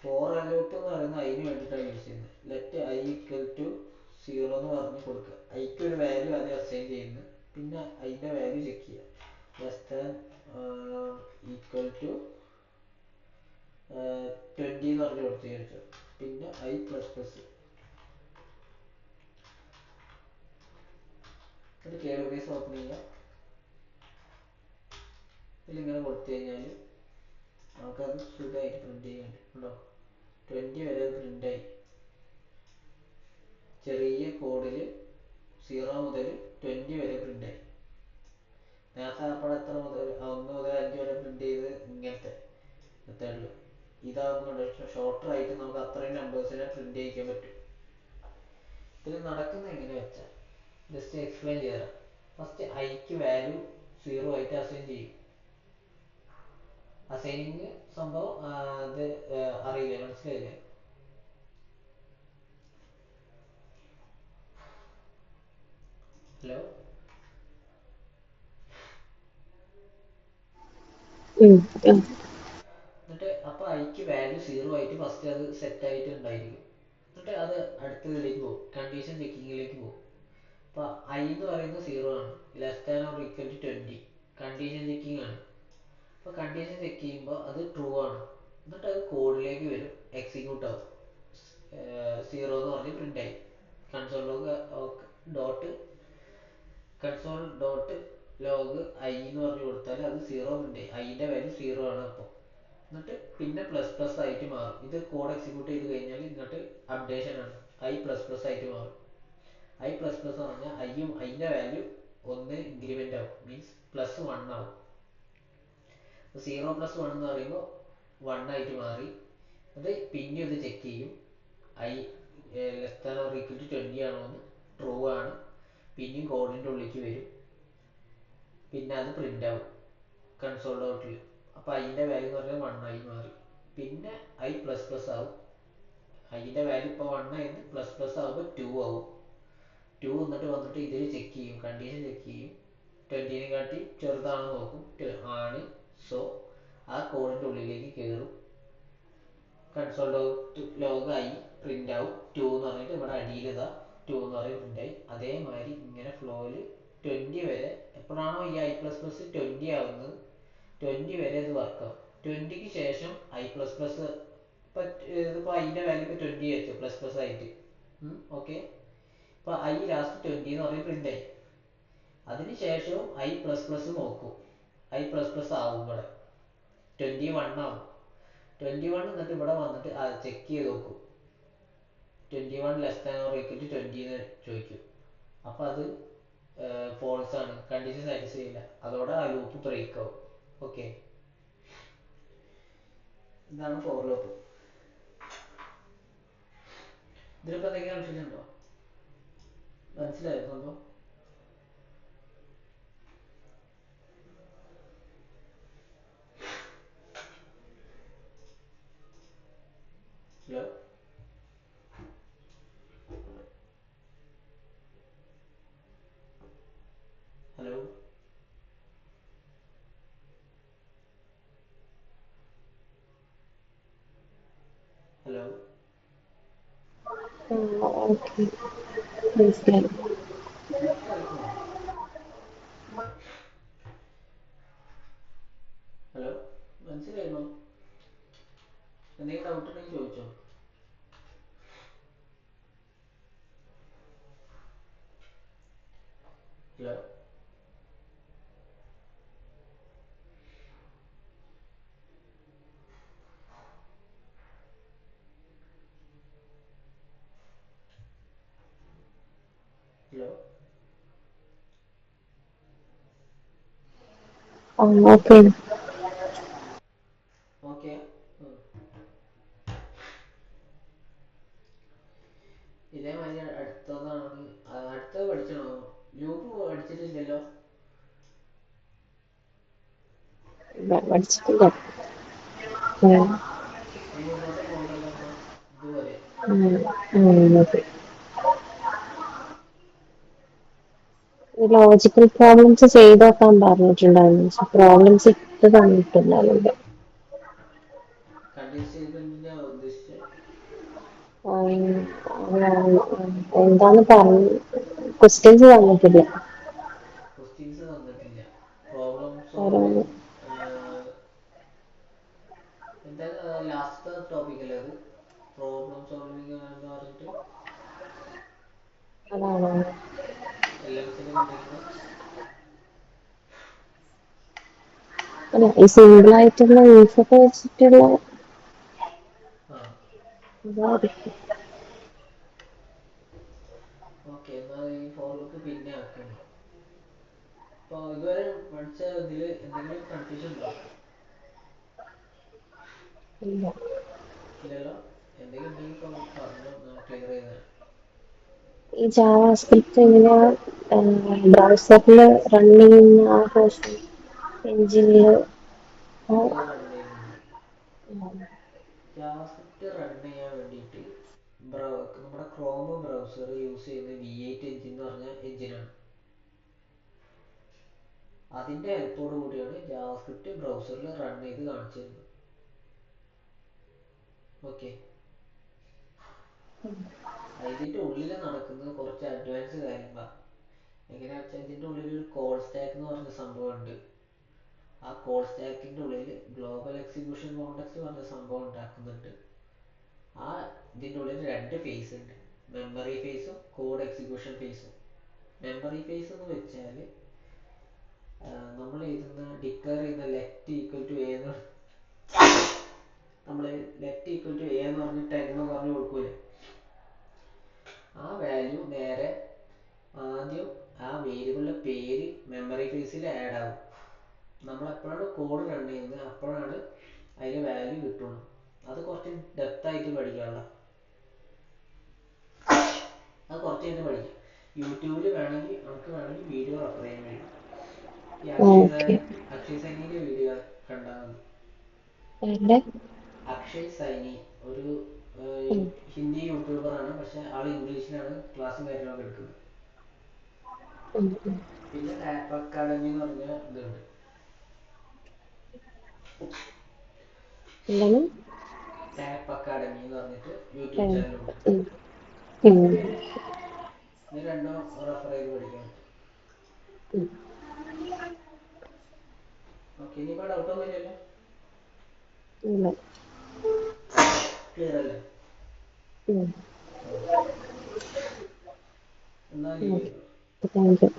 ഫോർ ലൂപ്പ് എന്ന് പറയുന്നത് അതിന് വേണ്ടിയിട്ടാണ് യൂസ് ചെയ്യുന്നത്. ലെറ്റ് ഐ ഈക്വൽ ടു 0 എന്ന് പറഞ്ഞ് കൊടുക്കുക. ഐക്ക് ഒരു വാല്യൂ ആദ്യം അസൈൻ ചെയ്യുന്നു, പിന്നെ അതിൻ്റെ വാല്യൂ ചെക്ക് ചെയ്യുക. ലെസ് ദാൻ ഈക്വൽ ടു 20 എന്ന് പറഞ്ഞ് കൊടുത്ത് വിചാരിച്ചു. പിന്നെ ഐ പ്ലസ് പ്ലസ്, ഒരു കേബിൾ ബേസ് ഓപ്പൺ ചെയ്യുക. ഇതിലിങ്ങനെ കൊടുത്തു കഴിഞ്ഞാൽ നമുക്കത് സുഖമായിട്ട് പ്രിന്റ് ചെയ്യാൻ ഉണ്ടോ. 20 വരെ പ്രിന്റായി. ചെറിയ കോഡിൽ 0 മുതൽ 20 വരെ പ്രിന്റായി. നേരത്തെ അപ്പോൾ എത്ര മുതൽ 1 മുതൽ 5 വരെ പ്രിന്റ് ചെയ്ത് ഇങ്ങനത്തെ മെത്തേഡിൽ. ഇതാകുമ്പോൾ ഷോർട്ടർ ആയിട്ട് നമുക്ക് അത്രയും നമ്പേഴ്സിനെ പ്രിന്റ് ചെയ്യിക്കാൻ പറ്റും. ഇതിൽ നടക്കുന്നത് എങ്ങനെ വെച്ചാൽ ജസ്റ്റ് എക്സ്പ്ലെയിൻ ചെയ്തുതരാം. ഫസ്റ്റ് ഐക്ക് വാല്യൂ 0 ആയിട്ട് അസൈൻ ചെയ്യും. അസൈനിങ് സംഭവം അത് അറിയില്ലേ, മനസ്സിലായില്ലേ? ഹലോ. എന്നിട്ട് അപ്പോൾ ഐക്ക് വാല്യൂ 0 ആയിട്ട് ഫസ്റ്റ് അത് സെറ്റ് ആയിട്ട് ഉണ്ടായിരിക്കും. എന്നിട്ട് അത് അടുത്തതിലേക്ക് പോകും, കണ്ടീഷൻ ചെക്കിങ്ങിലേക്ക് പോകും. അപ്പോൾ ഐ എന്ന് പറയുന്നത് 0 ആണ്, less than or equal to 20, condition checking ആണ്. അപ്പോൾ കണ്ടീഷൻ ചെക്ക് ചെയ്യുമ്പോൾ അത് ട്രൂ ആണ്. എന്നിട്ട് അത് കോഡിലേക്ക് വരും, എക്സിക്യൂട്ട് ആവും. 0 എന്ന് പറഞ്ഞ് പ്രിന്റ് ആയി. കൺസോൾ ഡോട്ട് ലോഗ് ഐ എന്ന് പറഞ്ഞ് കൊടുത്താൽ അത് 0 പ്രിന്റ് ആയി. ഐൻ്റെ വാല്യൂ 0 ആണ്. അപ്പോൾ എന്നിട്ട് പിന്നെ പ്ലസ് പ്ലസ് ആയിട്ട് മാറും. ഇത് കോഡ് എക്സിക്യൂട്ട് ചെയ്ത് കഴിഞ്ഞാൽ ഇങ്ങോട്ട് അപ്ഡേഷൻ ആണ്, ഐ പ്ലസ് പ്ലസ് ആയിട്ട് മാറും. ഐ പ്ലസ് പ്ലസ് പറഞ്ഞാൽ ഐയും അതിൻ്റെ വാല്യൂ 1 ഇൻക്രിമെന്റ് ആവും, മീൻസ് പ്ലസ് 1 ആവും. 0 പ്ലസ് 1 എന്ന് പറയുമ്പോൾ 1 ആയിട്ട് മാറി. അത് പിന്നെ ഇത് ചെക്ക് ചെയ്യും, I less than or equal to 20 ആണോ എന്ന്. ട്രൂ ആണ്. പിന്നെയും കോഡിൻ്റെ ഉള്ളിലേക്ക് വരും, പിന്നെ അത് പ്രിന്റ് ആവും കൺസോൾ ഡോട്ടിൽ. അപ്പോൾ അതിൻ്റെ വാല്യൂ എന്ന് പറഞ്ഞാൽ 1 ആയി മാറി. പിന്നെ ഐ പ്ലസ് പ്ലസ് ആവും. ഐൻ്റെ വാല്യൂ ഇപ്പോൾ 1 ആയിരുന്നു, പ്ലസ് പ്ലസ് ആകുമ്പോൾ 2 ആവും. 2 വന്നിട്ട് ഇതിൽ ചെക്ക് ചെയ്യും, കണ്ടീഷൻ ചെക്ക് ചെയ്യും. 20നെ കാട്ടി ചെറുതാണെന്ന് നോക്കും, ആണ്. സോ ആ കോഡിൻ്റെ ഉള്ളിലേക്ക് കയറും. കൺസോൾ ഡോട്ട് ലോഗ് ആയി പ്രിന്റ് ആവും 2 എന്ന് പറഞ്ഞിട്ട് ഇവിടെ അടിയിൽ ഇതാ 2 എന്ന് പറയും പ്രിന്റ് ആയി. അതേമാതിരി ഇങ്ങനെ ഫ്ലോയിൽ 20 വരെ എപ്പോഴാണോ ഈ ഐ പ്ലസ് പ്ലസ് 20 ആവുന്നത് 20 വരെ ഇത് വർക്കാവും. 20ക്ക് ശേഷം ഐ പ്ലസ് പ്ലസ് ഇതിപ്പോൾ അതിൻ്റെ വാല്യൂ ഇപ്പോൾ 20 വെച്ചു പ്ലസ് പ്ലസ് ആയിട്ട്. ഓക്കെ, ഇപ്പോൾ ഐ ലാസ്റ്റ് 20 എന്ന് പറയും പ്രിന്റ് ആയി. അതിന് ശേഷവും ഐ പ്ലസ് പ്ലസ് നോക്കും. ഐ പ്ലസ് പ്ലസ് ആവും ഇവിടെ 21 ആവും. 21 എന്നിട്ട് ഇവിടെ വന്നിട്ട് ചെക്ക് ചെയ്ത് നോക്കും. 21 less than or equal to 20 എന്ന് ചോദിക്കും. അപ്പം അത് ഫോൾസ് ആണ്, കണ്ടീഷൻ സാറ്റിസ്ഫൈ ചെയ്യില്ല. അതോടെ ആ ലൂപ്പ് ബ്രേക്ക് ആവും. ഓക്കെ, ഇതാണ് ഫോർ ലൂപ്പ്. ഇതിലിപ്പോൾ എന്തെങ്കിലും കൺഫ്യൂഷൻ ഉണ്ടോ? മനസ്സിലായോ സംഭവം? ഹലോ ഹലോ ഹലോ ഓക്കെ, മനസ്സിലായി. മനസ്സിലായിക്കോ? ഹലോ, മനസ്സിലായിരുന്നോ? എന്തെങ്കിലും ഡൗട്ട് ഉണ്ടെങ്കിൽ ചോദിച്ചോ. Hello hello okay. ഓക്കെ. ഇതേമാതിരി അടുത്തതാണ്. അടുത്തത് പഠിച്ചണോ? ലൂപ്പ് പഠിച്ചിട്ടില്ലല്ലോ? പഠിച്ചിട്ടില്ല. മുന്നോട്ട് പോകണ്ടല്ലോ എന്നാ ഇതുവരെ. ഓക്കെ. ലോജിക്കൽ പ്രോബ്ലംസ് ചെയ്ത് നോക്കാൻ പറഞ്ഞിട്ടുണ്ടായിരുന്നു, പക്ഷെ പ്രോബ്ലംസ് ഇട്ട് തന്നിട്ടുണ്ടാവില്ല. കണ്ടീഷൻ സ്റ്റേറ്റ്മെന്റിന്റെ ഉദ്ദേശിച്ച എന്താന്ന് പറഞ്ഞു, ക്വസ്റ്റ്യൻസ് തന്നിട്ടില്ല. ക്വസ്റ്റ്യൻസ് തന്നിട്ടില്ല. പ്രോബ്ലം ഓരോന്ന്. സോൾവിങ് എന്താ ലാസ്റ്റ് ടോപ്പിക് അല്ലേ അത്? പ്രോബ്ലം സോൾവിങ് എന്ന് പറഞ്ഞിട്ട് അതാണോ? LMS കണ്ടിരുന്നത്. അല്ല, ഈ സിമ്പിൾ ആയിട്ടുള്ള ഈസൊക്കെ വെച്ചിട്ടുള്ള ആ ഇതായിരിക്കും. ഓക്കെ, എന്നാൽ ഈ ഫോർ ലൂപ്പ് പിന്നെ ആക്കണം. അപ്പോൾ ഇതുവരെ പഠിച്ച ഇതിൽ എന്തെങ്കിലും കൺഫ്യൂഷൻ ഉണ്ടോ? ഇല്ല. ഇല്ലല്ലോ. എന്തെങ്കിലും ഉണ്ടെങ്കിൽ ഇപ്പോൾ പറഞ്ഞോ, ക്ലിയർ ചെയ്താൽ. ഈ ജാവാസ്ക്രിപ്റ്റ് എങ്ങനെയാ ബ്രൗസറിൽ റൺ ചെയ്യുന്ന ആ പോർഷൻ എഞ്ചിനിൽ ഇത് റൺ ചെയ്യുന്നത് ജാവാസ്ക്രിപ്റ്റ് റൺ ചെയ്യാൻ വേണ്ടിയിട്ട് നമ്മുടെ ക്രോം ബ്രൗസർ യൂസ് ചെയ്യുന്ന V8 എഞ്ചിൻ എന്ന് പറഞ്ഞ എഞ്ചിനാണ്. അതിൻ്റെ ഹെൽപ്പോട് കൂടിയാണ് ജാവാസ്ക്രിപ്റ്റ് ബ്രൗസറിൽ റൺ ചെയ്ത് കാണിച്ചിരുന്നത്. ഓക്കെ, ഇതിൻ്റെ ഉള്ളിൽ നടക്കുന്നത് കുറച്ച് അഡ്വാൻസ് കാര്യങ്ങളാണ്. എങ്ങനെയാ വെച്ചാൽ ഇതിൻ്റെ ഉള്ളിൽ ഒരു കോൾ സ്റ്റാക്ക് എന്ന് പറഞ്ഞ സംഭവമുണ്ട്. ആ കോൾ സ്റ്റാക്കിൻ്റെ ഉള്ളിൽ ഗ്ലോബൽ എക്സിക്യൂഷൻ കോണ്ടെക്സ്റ്റ് പറഞ്ഞ സംഭവം ഉണ്ടാക്കുന്നുണ്ട്. ആ ഇതിൻ്റെ ഉള്ളിൽ രണ്ട് ഫേസ് ഉണ്ട്, മെമ്മറി ഫേസും കോഡ് എക്സിക്യൂഷൻ ഫേസും. മെമ്മറി ഫേസ് എന്ന് വെച്ചാൽ നമ്മൾ എഴുതുന്ന ഡിക്ലെയർ ചെയ്യുന്ന ലെഫ്റ്റ് ഈക്വൽ ടു എ എന്ന് നമ്മൾ ലെഫ്റ്റ് ഈക്വൽ ടു എ എന്ന് പറഞ്ഞ് ടെൻ എന്ന് പറഞ്ഞു കൊടുക്കൂലേ, ആ വാല്യൂ നേരെ ആദ്യം ആ വേരിയബിളിൻ്റെ പേര് മെമ്മറി ഫേസിൽ ആഡ് ആവും. നമ്മൾ എപ്പോഴാണ് കോഡ് റൺ ചെയ്യുന്നത് അപ്പോഴാണ് അതിന് വാല്യൂ കിട്ടുള്ളൂ. അത് കുറച്ച് ഡെപ്ത് ആയിട്ട് പഠിക്കാനുള്ള, അത് കുറച്ച് കഴിഞ്ഞ് പഠിക്കാം. യൂട്യൂബിൽ വേണമെങ്കിൽ വീഡിയോ റെഫർ ചെയ്യാൻ കഴിയും. ഈ ഓക്കെ. അക്ഷയ് സൈനിയുടെ വീഡിയോ കണ്ടാൽ മതി. അല്ലേ? അക്ഷയ് സൈനി ഒരു ഹിന്ദി യൂട്യൂബറാണ്, പക്ഷെ ആൾ ഇംഗ്ലീഷിലാണ് ക്ലാസ്സും കാര്യങ്ങളൊക്കെ എടുക്കുന്നത്. പിന്നെ ടാപ്പ് അക്കാഡമി എന്ന് പറഞ്ഞ ഇതുണ്ട്. എന്താണ്? സാപ്പ് അക്കാഡമി എന്ന് പറഞ്ഞിട്ട് യൂട്യൂബ് ഉം. ചാനലുണ്ട്. ഉം. ഉം. ഇത് രണ്ടും റെഫർ ചെയ്ത് പഠിക്കാൻ പറ്റും. ഉം. ഓക്കെ, ഇനിയിപ്പോൾ ഡൗട്ടൊന്നും ഇല്ലല്ലോ? ഇല്ല. ക്ലിയർ അല്ലേ? ഉം. എന്നാൽ ഓക്കെ. Thank you.